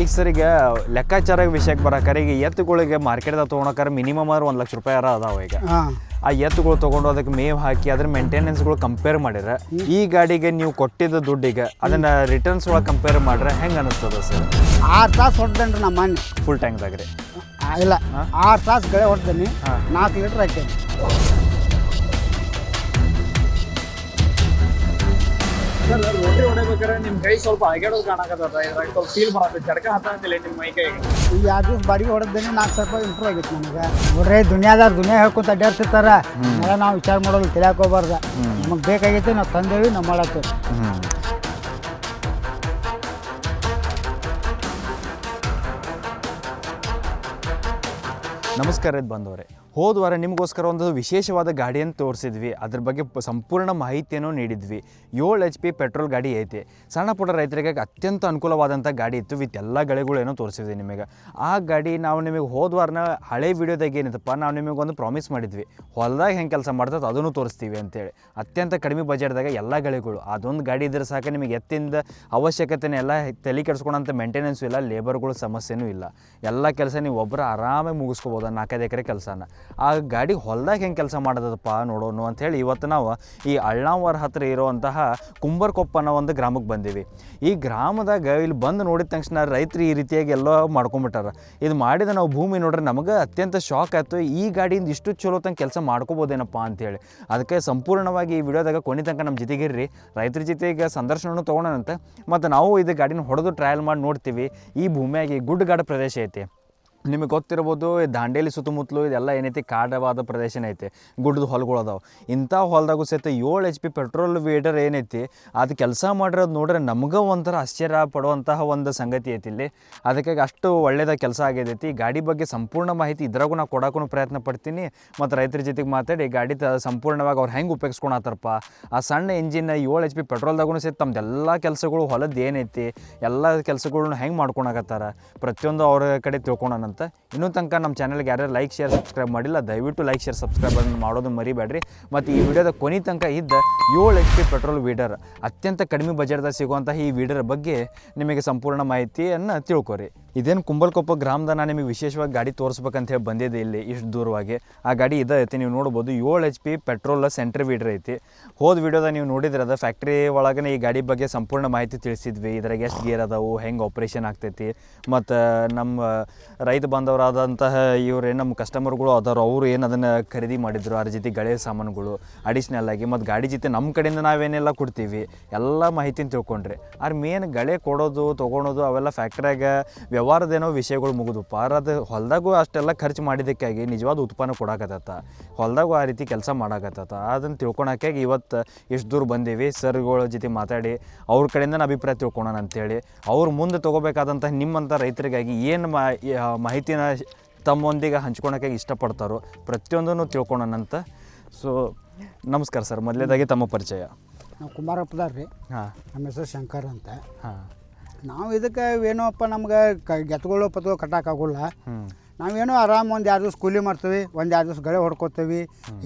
ಈಗ ಸರ್ ಈಗ ಲೆಕ್ಕಾಚಾರ ವಿಷಯಕ್ಕೆ ಬರಕಾರೆ ಈಗ ಎತ್ತುಗಳಿಗೆ ಮಾರ್ಕೆಟ್ದಾಗ ತೊಗೊಳಕ್ಕಾರ ಮಿನಿಮಮ್ ಆದ್ರೆ 1 ಲಕ್ಷ ರೂಪಾಯಿ ಅದಾವ ಈಗ. ಆ ಎತ್ತುಗಳು ತೊಗೊಂಡು ಅದಕ್ಕೆ ಮೇವು ಹಾಕಿ ಅದ್ರ ಮೇಂಟೆನೆನ್ಸ್ಗಳು ಕಂಪೇರ್ ಮಾಡಿದ್ರೆ ಈ ಗಾಡಿಗೆ ನೀವು ಕೊಟ್ಟಿದ್ದ ದುಡ್ಡಿಗೆ ಅದನ್ನ ರಿಟರ್ನ್ಸ್ ಒಳಗೆ ಕಂಪೇರ್ ಮಾಡ್ರೆ ಹೆಂಗೆ ಅನಿಸ್ತದ ಸರ್? 6 ತಾಸು ಹೊಡ್ದೇನ್ರಿ ನಮ್ಮ ಮನೆ ಫುಲ್ ಟ್ಯಾಂಕ್ದಾಗ ರೀ? ಇಲ್ಲ 6 ತಾಸು ಗಳೆ ಹೊಡ್ದೇನಿ, 4 ಲೀಟ್ರ್ ಹಾಕೇನಿ. ಸರ್ ರೋಟ್ರಿ ಹೊಡಿಬೇಕಾದ್ರೆ ನಿಮ್ಮ ಕೈ ಸ್ವಲ್ಪ ಅಗೇಡೋದು ಕಾಣಕತ್ತದ, ಇದ್ರಾಗ ಸ್ವಲ್ಪ ಫೀಲ್ ಮಾಡತ್ತೆ, ಜಡ್ಕ ಹತ್ತಂತಿಲ್ಲ ನಿಮ್ಮ ಮೈ ಕೈಗೆ. ಈ 2 ದಿವ್ಸ ಬಾಡಿಗೆ ಹೊಡೆದೇನಿ, 4,000 ರೂಪಾಯಿ ಇಂಪ್ರೂವ್ ಆಗೈತೆ ನನಗೆ. ನೋಡ್ರಿ ದುನಿಯಾ ಹೇಳ್ಕೊಂತ ಅಡ್ಡಾಡ್ತಿರ್ತಾರ, ನಾಳೆ ನಾವು ವಿಚಾರ ಮಾಡೋದು ತಿಳಿಯಾಕ ಹೋಗ್ಬಾರ್ದ. ನಮಗೆ ಬೇಕಾಗೈತೆ ನಾವು ತಂದೇವಿ, ನಾವು ಮಾಡತ್ತೇವೆ. ನಮಸ್ಕಾರ ಬಂದವರೇ, ಹೋದ ವಾರ ನಿಮಗೋಸ್ಕರ ಒಂದು ವಿಶೇಷವಾದ ಗಾಡಿಯನ್ನು ತೋರಿಸಿದ್ವಿ. ಅದ್ರ ಬಗ್ಗೆ ಸಂಪೂರ್ಣ ಮಾಹಿತಿಯನ್ನು ನೀಡಿದ್ವಿ. 7 HP ಪೆಟ್ರೋಲ್ ಗಾಡಿ ಐತಿ. ಸಣ್ಣ ಪುಟ್ಟ ರೈತರಿಗೆ ಅತ್ಯಂತ ಅನುಕೂಲವಾದಂಥ ಗಾಡಿ ಇತ್ತು. ವಿತ್ ಎಲ್ಲ ಗಳಿಗಳೇನೋ ತೋರಿಸಿದ್ವಿ ನಿಮಗೆ. ಆ ಗಾಡಿ ನಾವು ನಿಮಗೆ ಹೋದ ವಾರನ ಹಳೆ ವೀಡಿಯೋದಾಗ ಏನಿತ್ತಪ್ಪ, ನಾವು ನಿಮಗೊಂದು ಪ್ರಾಮಿಸ್ ಮಾಡಿದ್ವಿ, ಹೊಲದಾಗ ಹೆಂಗೆ ಕೆಲಸ ಮಾಡ್ತದೆ ಅದನ್ನು ತೋರಿಸ್ತೀವಿ ಅಂತೇಳಿ. ಅತ್ಯಂತ ಕಡಿಮೆ ಬಜೆಟ್ದಾಗ ಎಲ್ಲ ಗಳಿಗಳು. ಅದೊಂದು ಗಾಡಿ ಇದ್ರೆ ಸಾಕು, ನಿಮಗೆ ಎತ್ತಿಂದ ಅವಶ್ಯಕತೆನೇ ಎಲ್ಲ, ತಲೆ ಕೆಡಿಸ್ಕೊಳಂಥ ಮೇಂಟೆನೆನ್ಸು ಇಲ್ಲ, ಲೇಬರ್ಗಳು ಸಮಸ್ಯೆನೂ ಇಲ್ಲ. ಎಲ್ಲ ಕೆಲಸ ನೀವು ಒಬ್ಬರು ಆರಾಮಾಗಿ ಮುಗಿಸ್ಕೋಬೋದು, 4-5 ಎಕರೆ ಕೆಲಸನ. ಆ ಗಾಡಿ ಹೊಲದಾಗ ಹೆಂಗೆ ಕೆಲಸ ಮಾಡೋದಪ್ಪ ನೋಡೋಣ ಅಂಥೇಳಿ ಇವತ್ತು ನಾವು ಈ ಅಳ್ನಾವರ ಹತ್ರ ಇರುವಂತಹ ಕುಂಬರ್ಕೊಪ್ಪ ಅನ್ನೋ ಒಂದು ಗ್ರಾಮಕ್ಕೆ ಬಂದೀವಿ. ಈ ಗ್ರಾಮದಾಗ ಇಲ್ಲಿ ಬಂದು ನೋಡಿದ ತಕ್ಷಣ ರೈತರು ಈ ರೀತಿಯಾಗಿ ಎಲ್ಲ ಮಾಡ್ಕೊಂಬಿಟ್ಟಾರ. ಇದು ಮಾಡಿದ ನಾವು ಭೂಮಿ ನೋಡ್ರೆ ನಮಗೆ ಅತ್ಯಂತ ಶಾಕ್ ಆಯಿತು. ಈ ಗಾಡಿಯಿಂದ ಇಷ್ಟು ಚಲೋ ತಂಗೆ ಕೆಲಸ ಮಾಡ್ಕೋಬೋದೇನಪ್ಪ ಅಂಥೇಳಿ. ಅದಕ್ಕೆ ಸಂಪೂರ್ಣವಾಗಿ ಈ ವಿಡಿಯೋದಾಗ ಕೊನೆ ತನಕ ನಮ್ಮ ಜೊತೆಗಿರ್ರಿ. ರೈತರ ಜೊತೆಗೆ ಸಂದರ್ಶನವನ್ನು ತೊಗೊಳೋಣಂತೆ, ಮತ್ತು ನಾವು ಇದು ಗಾಡಿನ ಹೊಡೆದು ಟ್ರಯಲ್ ಮಾಡಿ ನೋಡ್ತೀವಿ. ಈ ಭೂಮಿಯಾಗಿ ಗುಡ್ಡಗಾಡು ಪ್ರದೇಶ ಐತಿ, ನಿಮಗೆ ಗೊತ್ತಿರ್ಬೋದು. ದಾಂಡೇಲಿ ಸುತ್ತಮುತ್ತಲು ಇದೆಲ್ಲ ಏನೈತಿ ಕಾಡವಾದ ಪ್ರದೇಶನೇ ಐತೆ, ಗುಡ್ಡದ ಹೊಲಗಳು ಅದಾವೆ. ಇಂಥ ಹೊಲದಾಗೂ ಸಹಿತ 7 HP ಪೆಟ್ರೋಲ್ ವೀಡರ್ ಏನೈತಿ ಅದು ಕೆಲಸ ಮಾಡಿರೋದು ನೋಡ್ರೆ ನಮ್ಗೆ ಒಂಥರ ಆಶ್ಚರ್ಯ ಪಡುವಂತಹ ಒಂದು ಸಂಗತಿ ಐತಿ ಇಲ್ಲಿ. ಅದಕ್ಕಾಗಿ ಅಷ್ಟು ಒಳ್ಳೆಯದಾಗಿ ಕೆಲಸ ಆಗೈತಿ. ಈ ಗಾಡಿ ಬಗ್ಗೆ ಸಂಪೂರ್ಣ ಮಾಹಿತಿ ಇದ್ರಾಗೂ ನಾವು ಕೊಡೋಕ್ಕೂ ಪ್ರಯತ್ನ ಪಡ್ತೀನಿ. ಮತ್ತು ರೈತರ ಜೊತೆಗೆ ಮಾತಾಡಿ ಗಾಡಿ ಸಂಪೂರ್ಣವಾಗಿ ಅವ್ರು ಹೆಂಗೆ ಉಪಯೋಗಿಸ್ಕೊಳತ್ತಾರಪ್ಪ, ಆ ಸಣ್ಣ ಇಂಜಿನ್ 7 HP ಪೆಟ್ರೋಲ್ದಾಗೂ ಸಹಿತ ತಮ್ಮದೆಲ್ಲ ಕೆಲಸಗಳು ಹೊಲದ್ದು ಏನೈತಿ ಎಲ್ಲ ಕೆಲಸಗಳ್ನ ಹೆಂಗೆ ಮಾಡ್ಕೊಳಕತ್ತಾರ ಪ್ರತಿಯೊಂದು ಅವ್ರ ಕಡೆ ತಿಳ್ಕೊಳೋಣ. ಇನ್ನೂ ತನಕ ನಮ್ಮ ಚಾನಲ್ಗೆ ಯಾರ್ಯಾರು ಲೈಕ್ ಶೇರ್ ಸಬ್ಸ್ಕ್ರೈಬ್ ಮಾಡಿಲ್ಲ, ದಯವಿಟ್ಟು ಲೈಕ್ ಶೇರ್ ಸಬ್ಸ್ಕ್ರೈಬ್ ಮಾಡೋದು ಮರಿಬೇಡ್ರಿ. ಮತ್ತು ಈ ವಿಡಿಯೋದ ಕೊನೆ ತನಕ ಇದ್ದ 7 HP ಪೆಟ್ರೋಲ್ ವೀಡರ್, ಅತ್ಯಂತ ಕಡಿಮೆ ಬಜೆಟ್ದಾಗ ಸಿಗುವಂಥ ಈ ವೀಡರ್ ಬಗ್ಗೆ ನಿಮಗೆ ಸಂಪೂರ್ಣ ಮಾಹಿತಿಯನ್ನು ತಿಳ್ಕೊರಿ. ಇದೇನು ಕುಂಬಲ್ಕೊಪ್ಪ ಗ್ರಾಮದ ನಾನು ನಿಮಗೆ ವಿಶೇಷವಾಗಿ ಗಾಡಿ ತೋರಿಸ್ಬೇಕಂತ ಹೇಳಿ ಬಂದಿದ್ದೆ ಇಲ್ಲಿ ಇಷ್ಟು ದೂರವಾಗಿ. ಆ ಗಾಡಿ ಐತಿ, ನೀವು ನೋಡ್ಬೋದು 7 HP ಪೆಟ್ರೋಲ್ ಸೆಂಟ್ರ್ ವೀಡರ್ ಐತಿ. ಹೋದ ವಿಡಿಯೋದಾಗ ನೀವು ನೋಡಿದ್ರೆ ಅದು ಫ್ಯಾಕ್ಟ್ರಿ ಒಳಗನೆ ಈ ಗಾಡಿ ಬಗ್ಗೆ ಸಂಪೂರ್ಣ ಮಾಹಿತಿ ತಿಳಿಸಿದ್ವಿ. ಇದ್ರಾಗ ಎಷ್ಟು ಗೇರ್ ಅದಾವು, ಹೆಂಗೆ ಆಪ್ರೇಷನ್ ಆಗ್ತೈತಿ, ಮತ್ತು ನಮ್ಮ ರೈತ ಬಂದವರಾದಂತಹ ಇವರೇ ನಮ್ಮ ಕಸ್ಟಮರ್ಗಳು ಅದಾರು, ಅವರು ಏನು ಅದನ್ನು ಖರೀದಿ ಮಾಡಿದ್ರು, ಅದ್ರ ಜೊತೆ ಗಳೆ ಸಾಮಾನುಗಳು ಅಡಿಷ್ನಲ್ ಆಗಿ, ಮತ್ತು ಗಾಡಿ ಜೊತೆ ನಮ್ಮ ಕಡೆಯಿಂದ ನಾವೇನೆಲ್ಲ ಕೊಡ್ತೀವಿ ಎಲ್ಲ ಮಾಹಿತಿನ ತಿಳ್ಕೊಂಡ್ರಿ. ಆದ್ರೆ ಮೇನ್ ಗಳೆ ಕೊಡೋದು ತೊಗೊಳೋದು ಅವೆಲ್ಲ ಫ್ಯಾಕ್ಟ್ರಿಯಾಗ ವ್ಯವಹಾರದೇನೋ ವಿಷಯಗಳು ಮುಗಿದುಪ್ಪ. ಅದು ಹೊಲದಾಗೂ ಅಷ್ಟೆಲ್ಲ ಖರ್ಚು ಮಾಡಿದ್ದಕ್ಕಾಗಿ ನಿಜವಾದ ಉತ್ಪನ್ನ ಕೊಡಾಕತ್ತ, ಹೊಲದಾಗೂ ಆ ರೀತಿ ಕೆಲಸ ಮಾಡಾಕತ್ತ. ಅದನ್ನು ತಿಳ್ಕೊಳಕ್ಕಾಗಿ ಇವತ್ತು ಎಷ್ಟು ದೂರ ಬಂದೀವಿ. ಸರ್ಗಳ ಜೊತೆ ಮಾತಾಡಿ ಅವ್ರ ಕಡೆಯಿಂದ ಅಭಿಪ್ರಾಯ ತಿಳ್ಕೊಳೋಣ ಅಂಥೇಳಿ. ಅವ್ರು ಮುಂದೆ ತೊಗೋಬೇಕಾದಂಥ ನಿಮ್ಮಂಥ ರೈತರಿಗಾಗಿ ಏನು ಮಾಹಿತಿನ ತಮ್ಮೊಂದಿಗೆ ಹಂಚ್ಕೊಳಕ್ಕೆ ಇಷ್ಟಪಡ್ತಾರೋ ಪ್ರತಿಯೊಂದನ್ನು ತಿಳ್ಕೊಳೋಣಂತ. ಸೊ ನಮಸ್ಕಾರ ಸರ್, ಮೊದಲೇದಾಗಿ ತಮ್ಮ ಪರಿಚಯ. ನಾವು ಕುಂಬಾರಪ್ಪದಾರ್ರಿ. ಹಾಂ, ನಮ್ಮ ಹೆಸರು ಶಂಕರ್ ಅಂತ. ಹಾಂ, ನಾವು ಇದಕ್ಕೆ ಏನೋಪ್ಪ ನಮ್ಗೆ ಗೆತ್ಗಳು ಪತ್ಗಳು ಕಟ್ಟೋಕ್ಕಾಗೋಲ್ಲ. ನಾವೇನೋ ಆರಾಮ್ 1-2 ದಿವ್ಸ ಕೂಲಿ ಮಾಡ್ತೀವಿ, 1-2 ದಿವ್ಸ ಗಳೆ ಹೊಡ್ಕೋತೀವಿ.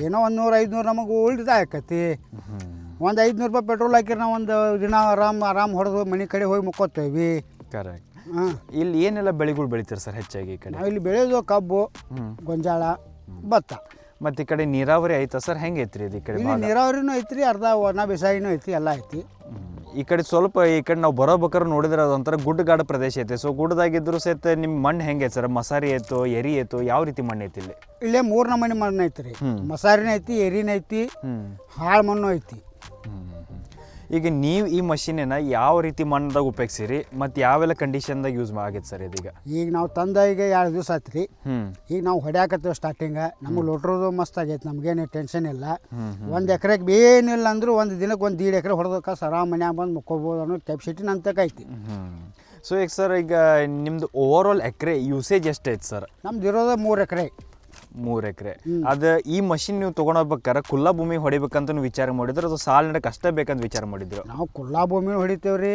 ಏನೋ 100-500 ನಮಗೆ ಉಳಿದ ಆಕತಿ. 500 ರೂಪಾಯಿ ಪೆಟ್ರೋಲ್ ಹಾಕಿರಿ ನಾವು ಒಂದು ದಿನ ಆರಾಮ್ ಹೊಡೆದು ಮನೆ ಕಡೆ ಹೋಗಿ ಮುಕ್ಕೋತೀವಿ. ಕರೆಕ್ಟ್. ಇಲ್ಲಿ ಏನೆಲ್ಲ ಬೆಳೆಗಳು ಬೆಳಿತೀರಿ ಸರ್ ಹೆಚ್ಚಾಗಿ ಈ ಕಡೆ? ನಾವು ಇಲ್ಲಿ ಬೆಳೆಯೋದು ಕಬ್ಬು, ಗೊಂಜಾಳ, ಭತ್ತ. ಮತ್ತು ಈ ಕಡೆ ನೀರಾವರಿ ಐತಾ ಸರ್, ಹೆಂಗೆ ಐತ್ರಿ ಇದು? ಈ ಕಡೆ ಇಲ್ಲಿ ನೀರಾವರಿನೂ ಐತ್ರಿ, ಅರ್ಧ ಒಣ ಬೇಸಾಯನೂ ಐತಿ, ಎಲ್ಲ ಐತಿ. ಈ ಕಡೆ ಸ್ವಲ್ಪ ಈ ಕಡೆ ನಾವು ಬರೋಬೇಕಾದ್ರೆ ನೋಡಿದ್ರೆ ಅದೊಂಥರ ಗುಡ್ಡಗಾಡು ಪ್ರದೇಶ ಐತೆ. ಸೊ ಗುಡ್ಡದಾಗಿದ್ರು ಸಹಿತ ನಿಮ್ಮ ಮಣ್ಣು ಹೆಂಗೆ ಸರ್? ಮಸಾರಿ ಐತೋ, ಎರಿ ಐತೋ, ಯಾವ ರೀತಿ ಮಣ್ಣು ಐತಿ ಇಲ್ಲಿ? ಇಲ್ಲೇ 3 ನಮೂನಿ ಮಣ್ಣು ಐತ್ರಿ. ಮಸಾರಿನ ಐತಿ, ಎರಿನ ಐತಿ, ಹಾಳು ಮಣ್ಣು ಐತಿ. ಈಗ ನೀವು ಈ ಮಷೀನನ್ನ ಯಾವ ರೀತಿ ಮಣ್ಣದಾಗ ಉಪಯೋಗಿಸಿರಿ ಮತ್ತು ಯಾವೆಲ್ಲ ಕಂಡೀಷನ್ದಾಗ ಯೂಸ್ ಆಗೈತೆ ಸರ್ ಇದೀಗ? ಈಗ ನಾವು ತಂದ ಈಗ 2 ದಿವಸ ಆತ್ರಿ. ಈಗ ನಾವು ಹೊಡ್ಯಾಕತ್ತೀವಿ ಸ್ಟಾರ್ಟಿಂಗ್. ನಮಗೆ ಲೋಟ್ರದು ಮಸ್ತ್ ಆಗೈತೆ, ನಮಗೇನು ಟೆನ್ಷನ್ ಇಲ್ಲ. 1 ಎಕರೆಗೆ ಏನಿಲ್ಲ ಅಂದರೂ ಒಂದು ದಿನಕ್ಕೆ 1-1.5 ಎಕರೆ ಹೊಡೆದಕ್ಕೆ ಆರಾಮ್ ಮನ್ಯಾಗ ಬಂದು ಮುಕ್ಕೋಬೋದು ಅನ್ನೋ ಕೆಪಾಸಿಟಿ ನನ್ನ ತಕ ಐತಿ. ಸೊ ಈಗ ಸರ್, ಈಗ ನಿಮ್ಮದು ಓವರ್ ಆಲ್ ಎಕರೆ ಯೂಸೇಜ್ ಎಷ್ಟು ಐತೆ ಸರ್? ನಮ್ದು ಇರೋದು 3 ಎಕರೆ. 3 ಎಕರೆ. ಅದು ಈ ಮಷಿನ್ ನೀವು ತೊಗೊಂಡೋಗ್ಬೇಕಾರೆ ಕುಲ್ಲ ಭೂಮಿ ಹೊಡಿಬೇಕಂತ ನೀವು ವಿಚಾರ ಮಾಡಿದ್ರೆ ಅದು ಸಾಲ ನಡಕ್ಕೆ ಅಷ್ಟೇ ಬೇಕಂತ ವಿಚಾರ ಮಾಡಿದ್ರು? ನಾವು ಕುಲ್ಲಾ ಭೂಮಿ ಹೊಡಿತೇವೆ ರೀ,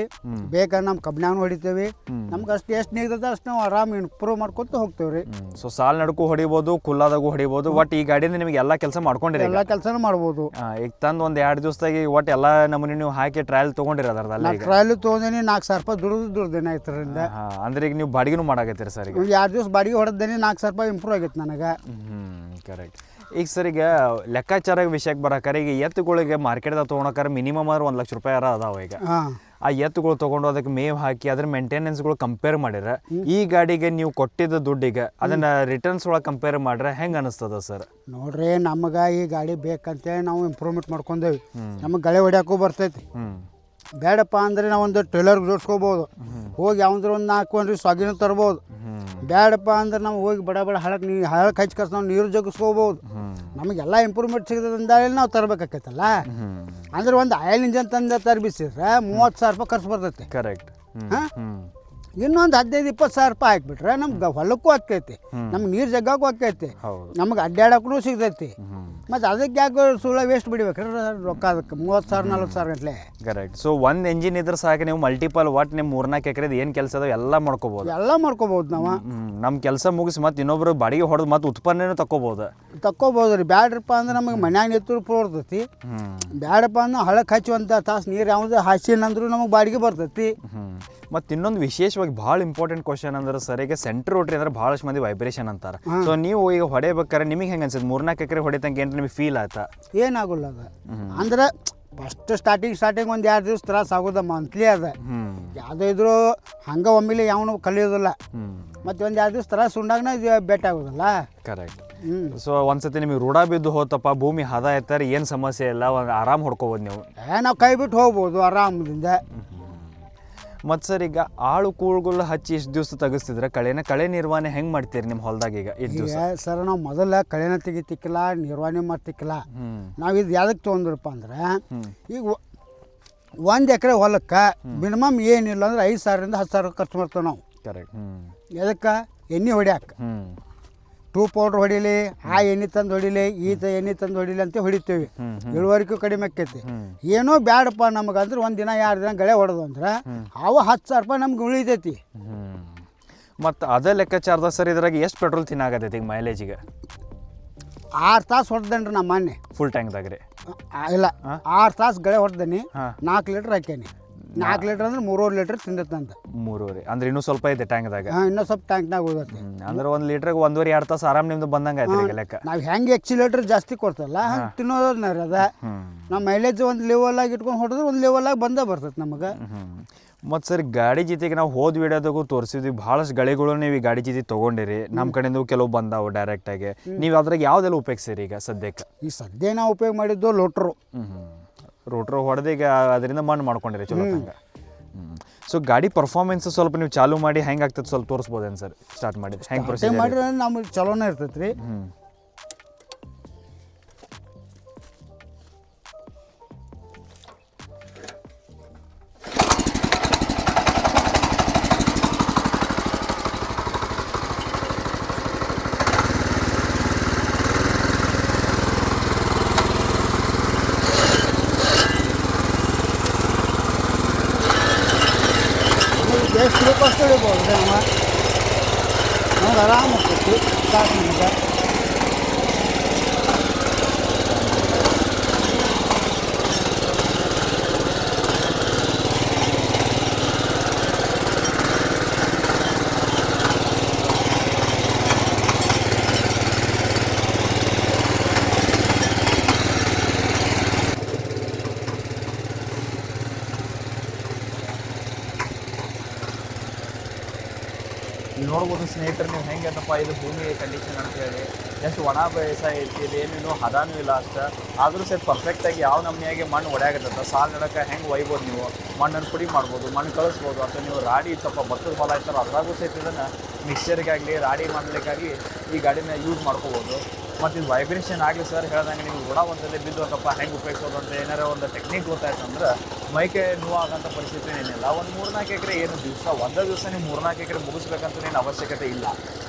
ಬೇಕಾದ್ರೆ ನಮ್ಮ ಕಬ್ಬಿನಾಗ ಹೊಡಿತೇವೆ. ನಮ್ಗೆ ಅಷ್ಟು ಎಷ್ಟು ನೀಗ್ತದೆ ಅಷ್ಟು ನಾವು ಆರಾಮ್ ಇಂಪ್ರೂವ್ ಮಾಡ್ಕೊತ ಹೋಗ್ತೇವೆ ರೀ. ಸೊ ಸಾಲ ನಡಕ್ಕೂ ಹೊಡಿಬೋದು, ಕುಲ್ಲಾದಾಗೂ ಹೊಡಿಬೋದು. ಒಟ್ಟು ಈ ಗಾಡಿಯಿಂದ ನಿಮಗೆ ಎಲ್ಲ ಕೆಲಸ ಮಾಡ್ಕೊಂಡಿರಿ, ಎಲ್ಲ ಕೆಲಸನೂ ಮಾಡ್ಬೋದು. ಈಗ ತಂದು ಒಂದು 2 ದಿವಸದಾಗಿ ಒಟ್ಟು ಎಲ್ಲ ನಮೂನಿ ನೀವು ಹಾಕಿ ಟ್ರಯಲ್ ತೊಗೊಂಡಿರೋದ್ರಲ್ಲ? ಈಗ ಟ್ರಯಲ್ ತೊಗೊಂಡೇನಿ, 4,000 ರೂಪಾಯಿ ದುಡ್ದೇನೆ ಆಯ್ತರಿಂದ. ಅಂದ್ರೆ ಈಗ ನೀವು ಬಾಡಿಗೆನೂ ಮಾಡಾಕತ್ತೀರಿ ಸರ್? ಈಗ ಒಂದು 2 ದಿವಸ ಬಾಡಿಗೆ ಹೊಡೆದೇನೆ 4,000 ರೂಪಾಯಿ ಇಂಪ್ರೂವ್ ಆಗೈತೆ ನನಗೆ. ಕರೆಕ್ಟ್. ಈಗ ಸರ್ ಈಗ ಲೆಕ್ಕಾಚಾರ ವಿಷಯಕ್ಕೆ ಬರಕಾರೆ ಈಗ ಎತ್ತುಗಳಿಗೆ ಮಾರ್ಕೆಟ್ದಾಗ ತೊಗೊಳಕ್ಕಾರ ಮಿನಿಮಮ್ ಆದ್ರೆ 1 ಲಕ್ಷ ರೂಪಾಯಿ ಅದಾವ. ಈಗ ಆ ಎತ್ತುಗಳು ತೊಗೊಂಡು ಅದಕ್ಕೆ ಮೇವು ಹಾಕಿ ಅದ್ರ ಮೇಂಟೆನೆನ್ಸ್ಗಳು ಕಂಪೇರ್ ಮಾಡಿದ್ರೆ ಈ ಗಾಡಿಗೆ ನೀವು ಕೊಟ್ಟಿದ್ದ ದುಡ್ಡಿಗೆ ಅದನ್ನ ರಿಟರ್ನ್ಸ್ ಒಳಗೆ ಕಂಪೇರ್ ಮಾಡ್ರೆ ಹೆಂಗೆ ಅನಿಸ್ತದ ಸರ್? ನೋಡ್ರಿ, ನಮಗೆ ಈ ಗಾಡಿ ಬೇಕಂತೇಳಿ ನಾವು ಇಂಪ್ರೂವ್ಮೆಂಟ್ ಮಾಡ್ಕೊಂಡೇವಿ. ನಮಗೆ ಗಳೆ ಹೊಡ್ಯಾಕೂ ಬರ್ತೈತಿ. ಬೇಡಪ್ಪ ಅಂದರೆ ನಾವು ಒಂದು ಟ್ರೇಲರ್ಗೆ ಜೋಡಿಸ್ಕೋಬೋದು, ಹೋಗಿ ಯಾವಂದ್ರೆ ಒಂದು 4 ಒಂದು ಸ್ವಾಗಿನ ತರ್ಬೋದು. ಬೇಡಪ್ಪ ಅಂದ್ರೆ ನಾವು ಹೋಗಿ ಬಡ ಹಳಕ್ಕೆ ಹಚ್ಚಿ ಕರ್ಸಿ ನಾವು ನೀರು ಜಗಿಸ್ಕೋಬೋದು. ನಮಗೆಲ್ಲ ಇಂಪ್ರೂವ್ಮೆಂಟ್ ಸಿಗದ್ರಿಂದ ನಾವು ತರಬೇಕಾಕೈತಲ್ಲ. ಅಂದ್ರೆ ಒಂದು ಆಯಿಲ್ ಇಂಜನ್ ತಂದು ತರ್ಬಿಸಿದ್ರೆ 30,000 ರೂಪಾಯಿ ಖರ್ಚು ಬರ್ತೈತಿ. ಕರೆಕ್ಟ್. ಇನ್ನೊಂದು 15-20,000 ರೂಪಾಯಿ ಹಾಕ್ಬಿಟ್ರೆ ನಮ್ಗೆ ಹೊಲಕ್ಕೂ ಆಕೈತಿ, ನಮ್ಗೆ ನೀರು ಜಗ್ಗಾಗೂ ಆಕೈತಿ, ನಮ್ಗೆ ಅಡ್ಡಾಡಕ್ಕೂ ಸಿಗ್ತೈತಿ. ಮತ್ತು ಅದಕ್ಕೆ ಯಾಕೆ ಸುಳ್ಳ ವೇಸ್ಟ್ ಬಿಡ್ಬೇಕ್ರಿ ರೊಕ್ಕ? ಅದಕ್ಕೆ 30,000-40,000 ಗಂಟ್ಲೆ. ಕರೆಕ್ಟ್. ಸೊ ಒಂದು ಎಂಜಿನ್ ಇದ್ರೆ ಸಾಕು, ನೀವು ಮಲ್ಟಿಪಲ್ ಒಟ್ಟು ನಿಮ್ಮ 3-4 ಎಕರೆದು ಏನು ಕೆಲಸ ಅದಾವ ಎಲ್ಲ ಮಾಡ್ಕೋಬೋದು. ಎಲ್ಲ ಮಾಡ್ಕೋಬೋದು ನಾವು. ನಮ್ಮ ಕೆಲಸ ಮುಗಿಸಿ ಮತ್ತು ಇನ್ನೊಬ್ರು ಬಾಡಿಗೆ ಹೊಡೆದು ಮತ್ತು ಉತ್ಪನ್ನನೂ ತಕ್ಕೋಬೋದು ರೀ. ಬ್ಯಾಡ್ರಪ್ಪ ಅಂದ್ರೆ ನಮಗೆ ಮನ್ಯಾಗ ನಿಂತರು ಬರ್ತೈತಿ. ಬ್ಯಾಡಪ್ಪ ಅಂದ್ರೆ ಹಳಕ್ಕೆ ಹಚ್ಚಿ ಒಂದು ತಾಸು ನೀರು ಯಾವ್ದು ಹಾಸಿನಂದ್ರೂ ನಮಗೆ ಬಾಡಿಗೆ ಬರ್ತೈತಿ. ಮತ್ತು ಇನ್ನೊಂದು ವಿಶೇಷವಾಗಿ ಭಾಳ ಇಂಪಾರ್ಟೆಂಟ್ ಕ್ವಶನ್ ಅಂದ್ರೆ ಸರ್, ಈಗ ಸೆಂಟ್ರ್ ರೋಟ್ರಿ ಅಂದ್ರೆ ಭಾಳಷ್ಟು ಮಂದಿ ವೈಬ್ರೇಷನ್ ಅಂತಾರೆ. ಸೊ ನೀವು ಈಗ ಹೊಡೆಯಬೇಕಾರೆ ನಿಮಗೆ ಹೆಂಗೆ ಅನ್ಸುತ್ತೆ? 3-4 ಎಕರೆ ಹೊಡಿತಂಗೆ ಏನು ನಿಮಗೆ ಫೀಲ್ ಆಯ್ತಾ? ಏನಾಗಲ್ಲ ಅದು. ಅಂದ್ರೆ ಫಸ್ಟ್ ಸ್ಟಾರ್ಟಿಂಗ್ ಒಂದು 2 ದಿವಸ ತ್ರಾಸ ಆಗೋದ ಮಂತ್ಲಿ ಅದ. ಯಾವುದೋ ಇದ್ರು ಹಂಗೆ ಒಮ್ಮೆಲೆ ಯಾವನು ಕಲಿಯೋದಿಲ್ಲ. ಮತ್ತು ಒಂದು 2 ದಿವಸ ತ್ರಾಸ ಉಂಡಾಗನ ಭೇಟಿ ಆಗೋದಲ್ಲ. ಕರೆಕ್ಟ್. ಸೊ ಒಂದ್ಸತಿ ನಿಮಗೆ ರೂಢ ಬಿದ್ದು ಹೋತಪ್ಪ, ಭೂಮಿ ಹದ ಎತ್ತಾರೆ, ಏನು ಸಮಸ್ಯೆ ಇಲ್ಲ, ಒಂದು ಆರಾಮ್ ಹೊಡ್ಕೋಬೋದು ನೀವು. ನಾವು ಕೈ ಬಿಟ್ಟು ಹೋಗ್ಬೋದು ಆರಾಮದಿಂದ. ಮತ್ತು ಸರ್ ಈಗ ಆಳು ಕೂಳುಗಳು ಹಚ್ಚಿ ಇಷ್ಟು ದಿವಸ ತೆಗಿಸ್ತಿದ್ರೆ ಕಳೆ ನಿರ್ವಹಣೆ ಹೆಂಗೆ ಮಾಡ್ತೀರಿ ನಿಮ್ಮ ಹೊಲದಾಗ? ಈಗ ಈಗ ಸರ್ ನಾವು ಮೊದಲ ಕಳೆನ ತೆಗಿತಿಕ್ಕಿಲ್ಲ, ನಿರ್ವಹಣೆ ಮಾಡ್ತಿಕ್ಕಿಲ್ಲ. ನಾವು ಇದು ಯಾವ್ದಕ್ಕೆ ತೊಗೊಂಡ್ರಪ್ಪ ಅಂದ್ರೆ, ಈಗ 1 ಎಕರೆ ಹೊಲಕ್ಕೆ ಮಿನಿಮಮ್ ಏನಿಲ್ಲ ಅಂದ್ರೆ 5,000-10,000 ಖರ್ಚು ಮಾಡ್ತೇವೆ ನಾವು. ಕರೆಕ್ಟ್. ಎದಕ್ಕೆ? ಎಣ್ಣೆ ಹೊಡ್ಯಾಕೆ. 2 ಪೌಡ್ರ್ ಹೊಡಿಲಿ, ಆ ಎಣ್ಣೆ ತಂದು ಹೊಡಿಲಿ, ಈತ ಎಣ್ಣೆ ತಂದು ಹೊಡಿಲಿ ಅಂತ ಹೊಡಿತೇವೆ. ಇಳುವರಿಗೂ ಕಡಿಮೆ ಆಕೈತಿ. ಏನೋ ಬ್ಯಾಡಪ್ಪ ನಮಗಂದ್ರೆ 1 ದಿನ 2 ದಿನ ಗಳೆ ಹೊಡೆದು ಅಂದ್ರೆ ಅವು 10,000 ರೂಪಾಯಿ ನಮ್ಗೆ ಉಳಿತೈತಿ. ಮತ್ತು ಅದೇ ಲೆಕ್ಕಾಚಾರದ ಸರ್ ಇದ್ರಾಗ ಎಷ್ಟು ಪೆಟ್ರೋಲ್ ತಿನ್ನಾಗತೈತಿ ಈಗ ಮೈಲೇಜಿಗೆ? 6 ತಾಸು ಹೊಡೆದನ್ರಿ ನಮ್ಮ ಮೊನ್ನೆ ಫುಲ್ ಟ್ಯಾಂಕ್ದಾಗ ರೀ? ಇಲ್ಲ, 6 ತಾಸು ಗಳೆ ಹೊಡೆದನಿ, 4 ಲೀಟ್ರ್ ಹಾಕೇನಿ. 4 ಲೀಟ್ರ್ ಅಂದ್ರೆ 3.5 ಲೀಟ್ರ್ ತಿಂದತ್ತಂತ. 3.5 ಅಂದ್ರೆ ಇನ್ನೂ ಸ್ವಲ್ಪ ಐತೆ ಟ್ಯಾಂಕ್ದಾಗ? ಇನ್ನೂ ಸ್ವಲ್ಪ ಟ್ಯಾಂಕ್ನಾಗ ಹೋಗತ್ತೆ. ಅಂದ್ರೆ 1 ಲೀಟ್ರಿಗೆ 1.5-2 ತಾಸು ಆರಾಮ್ ನಿಮ್ದು ಬಂದಂಗೆ ಆಯ್ತು ಈಗ ಲೆಕ್ಕ. ನಾವು ಹೆಂಗೆ ಎಕ್ಸಿಲೇಟ್ರ್ ಜಾಸ್ತಿ ಕೊಡ್ತಲ್ಲ ಹಂಗೆ ತಿನ್ನೋದನ್ನ ಅದ. ನಮ್ಮ ಮೈಲೇಜ್ ಒಂದು ಲೆವೆಲಾಗಿ ಇಟ್ಕೊಂಡು ಹೊಡೆದ್ರೆ ಒಂದು ಲೆವೆಲಾಗಿ ಬಂದೇ ಬರ್ತೈತೆ ನಮಗೆ. ಮತ್ತು ಸರ್ ಗಾಡಿ ಜೊತೆಗೆ ನಾವು ಹೋದ ವಿಡಿಯೋದಾಗೂ ತೋರಿಸಿದ್ವಿ, ಭಾಳಷ್ಟು ಗಳಿಗಳು ನೀವು ಈ ಗಾಡಿ ಜೊತೆ ತೊಗೊಂಡಿರಿ. ನಮ್ಮ ಕಡೆಯಿಂದ ಕೆಲವು ಬಂದಾವು ಡೈರೆಕ್ಟಾಗಿ. ನೀವು ಅದ್ರಾಗ ಯಾವುದೆಲ್ಲ ಉಪಯೋಗಿಸಿರಿ ಈಗ ಸದ್ಯಕ್ಕೆ? ಈ ಸದ್ಯ ನಾವು ಉಪಯೋಗ ಮಾಡಿದ್ದು ಲೋಟ್ರು. ರೋಟ್ರು ಹೊಡೆದೀಗ ಅದರಿಂದ ಮಣ್ಣು ಮಾಡ್ಕೊಂಡಿರಿ ಚಲೋ ಹಂಗೆ. ಸೊ ಗಾಡಿ ಪರ್ಫಾರ್ಮೆನ್ಸ್ ಸ್ವಲ್ಪ ನೀವು ಚಾಲೂ ಮಾಡಿ ಹೆಂಗೆ ಆಗ್ತದೆ ಸ್ವಲ್ಪ ತೋರಿಸ್ಬೋದೇನು ಸರ್? ಸ್ಟಾರ್ಟ್ ಮಾಡಿ ಹೆಂಗೆ ಪ್ರೊಸೀಜರ್ ಮಾಡಿದ್ರೆ ನಮಗೆ ಚಲೋನೇ ಇರ್ತೈತೆ ರೀ. ಎಷ್ಟು ಬೇಕಷ್ಟು ಹಿಡಿಬೋದು ನಮ್ಗೆ ಆರಾಮ ಆಗ್ತೈತಿ ಸಾಕು ನಮಗೆ. ನೋಡ್ಬೋದು ಸ್ನೇಹಿತರೆ ನೀವು ಹೆಂಗೆ ಅಂತಪ್ಪ ಇದು ಭೂಮಿ ಕಂಡೀಷನ್ ಅಂತೇಳಿ. ಎಷ್ಟು ಒಣ ಬೇಸಾಯ ಐತಿ, ಇದು ಏನೇನು ಹದಾನೂ ಇಲ್ಲ ಅಷ್ಟು. ಆದರೂ ಸಹ ಪರ್ಫೆಕ್ಟಾಗಿ ಯಾವ ನಮೂನಿಯಾಗಿ ಮಣ್ಣು ಒಡೆಯಾಗತ್ತದ. ಸಾಲು ನಡಕ್ಕೆ ಹೆಂಗೆ ಒಯ್ಬೋದು ನೀವು, ಮಣ್ಣನ್ನು ಪುಡಿ ಮಾಡ್ಬೋದು, ಮಣ್ಣು ಕಳಿಸ್ಬೋದು. ಅಥವಾ ನೀವು ರಾಡಿ ಸ್ವಲ್ಪ ಭತ್ತದ ಹೊಲ ಇರ್ತಾರೆ ಅದ್ರಾಗೂ ಸಹಿತ ಇದನ್ನು ಮಿಕ್ಸ್ಚರಿಗಾಗಲಿ ರಾಡಿ ಮಾಡಲಿಕ್ಕಾಗಿ ಈ ಗಾಡಿನ ಯೂಸ್ ಮಾಡ್ಕೋಬೋದು. ಮತ್ತು ಇದು ವೈಬ್ರೇಷನ್ ಆಗಲಿ ಸರ್ ಹೇಳ್ದಂಗೆ ನೀವು ಗುಣ ಒಂದಲ್ಲಿ ಬಿದ್ದು ಹೋಗಪ್ಪ ಹೆಂಗೆ ಉಪಯೋಗಿಸೋದು ಅಂತ ಏನಾರ ಒಂದು ಟೆಕ್ನಿಕ್ ಗೊತ್ತಾಯ್ತು ಅಂದ್ರೆ ಮೈಕೆ ನೋವು ಆಗಂಥ ಪರಿಸ್ಥಿತಿ ಏನಿಲ್ಲ. ಒಂದು 3-4 ಎಕರೆ ಏನು ಒಂದೇ ದಿವಸ ನೀವು 3-4 ಎಕರೆ ಮುಗಿಸ್ಬೇಕಂತ ಏನು ಅವಶ್ಯಕತೆ ಇಲ್ಲ.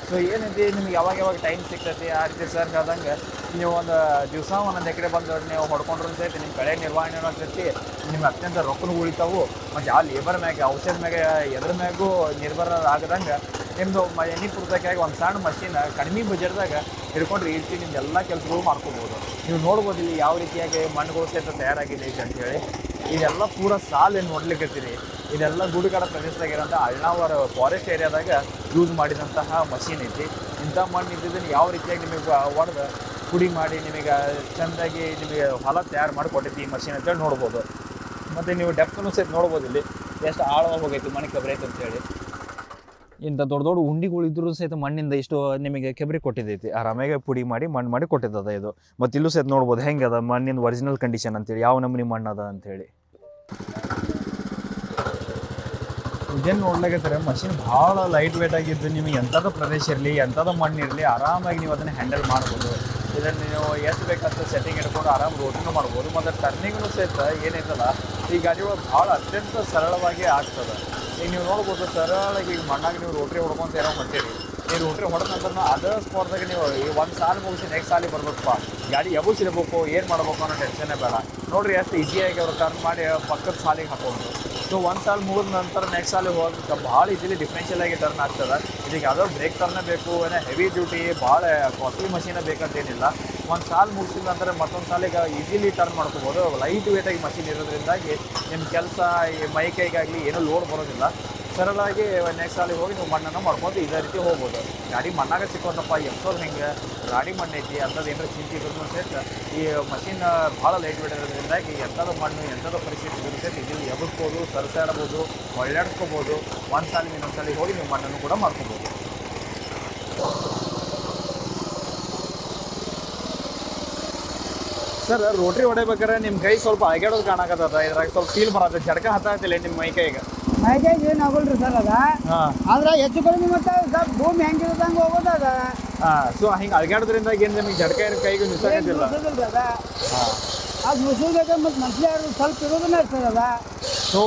ಸೊ ಏನೈತಿ ನಿಮ್ಗೆ ಯಾವಾಗ ಟೈಮ್ ಸಿಗ್ತೈತಿ ಆ ರೀತಿ ಸರ್ ಹೇಳ್ದಂಗೆ ನೀವು ಒಂದು ದಿವಸ ಒಂದೊಂದು ಎಕರೆ ಬಂದು ನೀವು ಹೊಡ್ಕೊಂಡ್ರೂ ಸಹಿತ ನಿಮ್ಮ ಕಳೆ ನಿರ್ವಹಣೆ ಆಗ್ತೈತಿ, ನಿಮ್ಗೆ ಅತ್ಯಂತ ರೊಕ್ಕನು ಉಳಿತಾವು. ಮತ್ತು ಯಾವ ಲೇಬರ್ ಮ್ಯಾಗೆ ಔಷಧ ಮ್ಯಾಗೆ ಎದ್ರ ಮ್ಯಾಗೂ ನಿರ್ಭರ ಆಗದಂಗೆ ನಿಮ್ಮದು ಎಣ್ಣೆ ಪೂರ್ತಕ್ಕಾಗಿ ಒಂದು ಸಣ್ಣ ಮಷೀನ್ ಕಡಿಮೆ ಬಜೆಟ್ದಾಗ ಹಿಡ್ಕೊಂಡ್ರೆ ಈ ರೀತಿ ನಿಮ್ದು ಎಲ್ಲ ಕೆಲಸಗಳು ಮಾಡ್ಕೋಬೋದು. ನೀವು ನೋಡ್ಬೋದು ಇಲ್ಲಿ ಯಾವ ರೀತಿಯಾಗಿ ಮಣ್ಣುಗಳು ಸಹಿತ ತಯಾರಾಗಿದೆ ಈಗ ಅಂತೇಳಿ. ಇದೆಲ್ಲ ಪೂರ ಸಾಲು ಏನು ನೋಡ್ಲಿಕ್ಕತ್ತೀರಿ, ಇದೆಲ್ಲ ಗುಡುಗಾಡ ಪ್ರದೇಶದಾಗಿರೋಂಥ ಅಳ್ನಾವರ ಫಾರೆಸ್ಟ್ ಏರಿಯಾದಾಗ ಯೂಸ್ ಮಾಡಿದಂತಹ ಮಷೀನ್ ಐತಿ. ಇಂಥ ಮಣ್ಣು ಇದ್ದಿದ್ದನ್ನು ಯಾವ ರೀತಿಯಾಗಿ ನಿಮಗೆ ಹೊಡೆದು ಪುಡಿ ಮಾಡಿ ನಿಮಗೆ ಚೆಂದಾಗಿ ನಿಮಗೆ ಹೊಲ ತಯಾರು ಮಾಡಿ ಕೊಟ್ಟೈತಿ ಈ ಮಷೀನ್ ಅಂತೇಳಿ ನೋಡ್ಬೋದು. ಮತ್ತು ನೀವು ಡೆಪ್ತನ್ನು ಸಹಿತ ನೋಡ್ಬೋದು ಇಲ್ಲಿ ಎಷ್ಟು ಆಳವಾಗಿ ಹೋಗೈತಿ ಮಣ್ಣು ಕೆಬ್ರೆ ಐತೆ ಅಂತೇಳಿ. ಇಂಥ ದೊಡ್ಡ ದೊಡ್ಡ ಉಂಡಿಗಳು ಇದ್ರೂ ಸಹಿತ ಮಣ್ಣಿಂದ ಇಷ್ಟು ನಿಮಗೆ ಕೆಬ್ರಿ ಕೊಟ್ಟಿದ್ದೈತಿ. ಆರಾಮಾಗಿ ಪುಡಿ ಮಾಡಿ ಮಣ್ಣು ಮಾಡಿ ಕೊಟ್ಟಿದ್ದದ ಇದು. ಮತ್ತು ಇಲ್ಲೂ ಸಹಿತ ನೋಡ್ಬೋದು ಹೆಂಗೆ ಅದ ಮಣ್ಣಿನ ಒರಿಜಿನಲ್ ಕಂಡೀಷನ್ ಅಂತೇಳಿ, ಯಾವ ನಮೂನಿ ಮಣ್ಣು ಅದ ಅಂಥೇಳಿ. ಇದೇನು ನೋಡ್ಲಿಕ್ಕೆ ಮಷಿನ್ ಭಾಳ ಲೈಟ್ ವೇಟ್ ಆಗಿದ್ದು ನಿಮಗೆ ಎಂಥದ್ದು ಪ್ರದೇಶ ಇರಲಿ ಎಂಥದ್ದು ಮಣ್ಣು ಇರಲಿ ಆರಾಮಾಗಿ ನೀವು ಅದನ್ನು ಹ್ಯಾಂಡಲ್ ಮಾಡ್ಬೋದು. ಇದನ್ನು ನೀವು ಎಷ್ಟು ಬೇಕಂತ ಸೆಟ್ಟಿಂಗ್ ಇಟ್ಕೊಂಡು ಆರಾಮ್ ರೋಟಿನೂ ಮಾಡ್ಬೋದು. ಮತ್ತು ಟರ್ನಿಂಗ್ನು ಸಹಿತ ಏನೈತಲ್ಲ ಈ ಗಾಡಿಗಳು ಭಾಳ ಅತ್ಯಂತ ಸರಳವಾಗಿ ಆಗ್ತದೆ. ಈಗ ನೀವು ನೋಡ್ಬೋದು ಸರಳಾಗಿ ಈಗ ಮಣ್ಣಾಗಿ ನೀವು ರೋಟ್ರಿ ಹೊಡ್ಕೊಂತ ಏನೋ ಹೊಂಟೀರಿ, ನೀವು ರೋಟ್ರಿ ಹೊಡೆದ ನಂತರ ಅದೇ ಸ್ಪಾಟ್ದಾಗ ನೀವು ಈ ಒಂದು ಸಾಲು ಮುಗಿಸಿ ನೆಕ್ಸ್ಟ್ ಸಾಲಿಗೆ ಬರ್ಬೇಕಪ್ಪ, ಗಾಡಿ ಎಬುಸಿರ್ಬೇಕು ಏನು ಮಾಡ್ಬೇಕು ಅನ್ನೋ ಟೆನ್ಷನ್ನೇ ಬೇಡ. ನೋಡಿರಿ ಎಷ್ಟು ಈಸಿಯಾಗಿ ಅವರು ಟರ್ನ್ ಮಾಡಿ ಪಕ್ಕದ ಸಾಲಿಗೆ ಹಾಕೊಂಡು. ಸೊ ಒಂದು ಸಾಲು ಮುಗಿದ ನಂತರ ನೆಕ್ಸ್ಟ್ ಸಾಲಿಗೆ ಹೋಗೋದಕ್ಕೆ ಭಾಳ ಈಸಿಲಿ ಡಿಫ್ರೆನ್ಷಿಯಲ್ ಆಗಿ ಟರ್ನ್ ಆಗ್ತದೆ. ಇದಕ್ಕೆ ಯಾವುದೋ ಬ್ರೇಕ್ ಟರ್ನೇ ಬೇಕು, ಏನೋ ಹೆವಿ ಡ್ಯೂಟಿ ಭಾಳ ಕಾಸ್ಟ್ಲಿ ಮಷೀನೇ ಬೇಕಂತೇನಿಲ್ಲ. ಒಂದು ಸಾಲು ಮುಗಿಸಿದ ನಂತರ ಮತ್ತೊಂದು ಸಾಲಿಗೆ ಈಸಿಲಿ ಟರ್ನ್ ಮಾಡ್ಕೋಬೋದು. ಲೈಟ್ ವೇಟಾಗಿ ಮಷೀನ್ ಇರೋದ್ರಿಂದಾಗಿ ನಿಮ್ಮ ಕೆಲಸ ಈ ಮೈ ಕೈಗಾಗಲಿ ಏನೂ ಲೋಡ್ ಬರೋದಿಲ್ಲ. ಸರಳಾಗಿ ನೆಕ್ಸ್ಟ್ ಸಾಲಿಗೆ ಹೋಗಿ ನೀವು ಮಣ್ಣನ್ನು ಮಾಡ್ಕೊಂಡು ಇದೇ ರೀತಿ ಹೋಗ್ಬೋದು. ಗಾಡಿ ಮಣ್ಣಾಗ ಸಿಕ್ಕೋದಪ್ಪ ಎಪ್ಸೋದು ಹೆಂಗೆ ಗಾಡಿ ಮಣ್ಣು ಐತಿ ಅಂಥದ್ದು ಏನಾರು ಚಿಂತೆ ಇದ್ರೂ ಸಹಿತ ಈ ಮಷೀನ್ ಭಾಳ ಲೈಟ್ ವೇಟ್ ಇರೋದ್ರಿಂದಾಗಿ ಎಂಥದ್ದು ಮಣ್ಣು ಎಂಥದ್ದು ಪರಿಸ್ಥಿತಿ ಇದ್ರೂ ಸಹಿತ ಇದನ್ನು ಎಬ್ಬಿಸ್ಬೋದು, ಸರಿಸಾಡ್ಬೋದು, ಒಳ್ಳಾಡಿಸ್ಕೋಬೋದು. ಒಂದು ಸಾಲಿಗೆ ಇನ್ನೊಂದು ಸಾಲಿಗೆ ಹೋಗಿ ನೀವು ಮಣ್ಣನ್ನು ಕೂಡ ಮಾಡ್ಕೋಬೋದು. ಸರ್ ರೋಟ್ರಿ ಹೊಡಿಬೇಕಾದ್ರೆ ನಿಮ್ಮ ಕೈ ಸ್ವಲ್ಪ ಅಳಗ್ಯಾಡೋದು ಕಾಣಕತ್ತದ, ಇದ್ರಾಗ ಸ್ವಲ್ಪ ಫೀಲ್ ಬರತ್ತೆ, ಜಡ್ಕ ಹತ್ತಿಲ್ಲ ನಿಮ್ಮ ಮೈ ಕೈಗೆ. ಮೈಕೈಗೆ ಏನು ಆಗೋಲ್ರಿ ಸರ್ ಅದ, ಆದ್ರೆ ಹೆಚ್ಚು ಕಡಿಮೆ ಮತ್ತೆ ಸ್ವಲ್ಪ ಭೂಮಿ ಹೆಂಗಿರೋದಂಗೆ ಹೋಗೋದು ಅದ. ಸೊ ಹಿಂಗೆ ಅಳಗ್ಯಾಡೋದ್ರಿಂದ ಏನು ನಿಮಗೆ ಜಡ್ಕ ಏನು ಕೈಗೆ ನುಸಾಕತ್ತಿಲ್ಲ ಅದ. ಅದು ನುಸುಬೇಕು ಮತ್ತು ಮನುಷ್ಯ ಸ್ವಲ್ಪ ಇರೋದನ್ನ ಸರ್ ಅದ. ಸೊ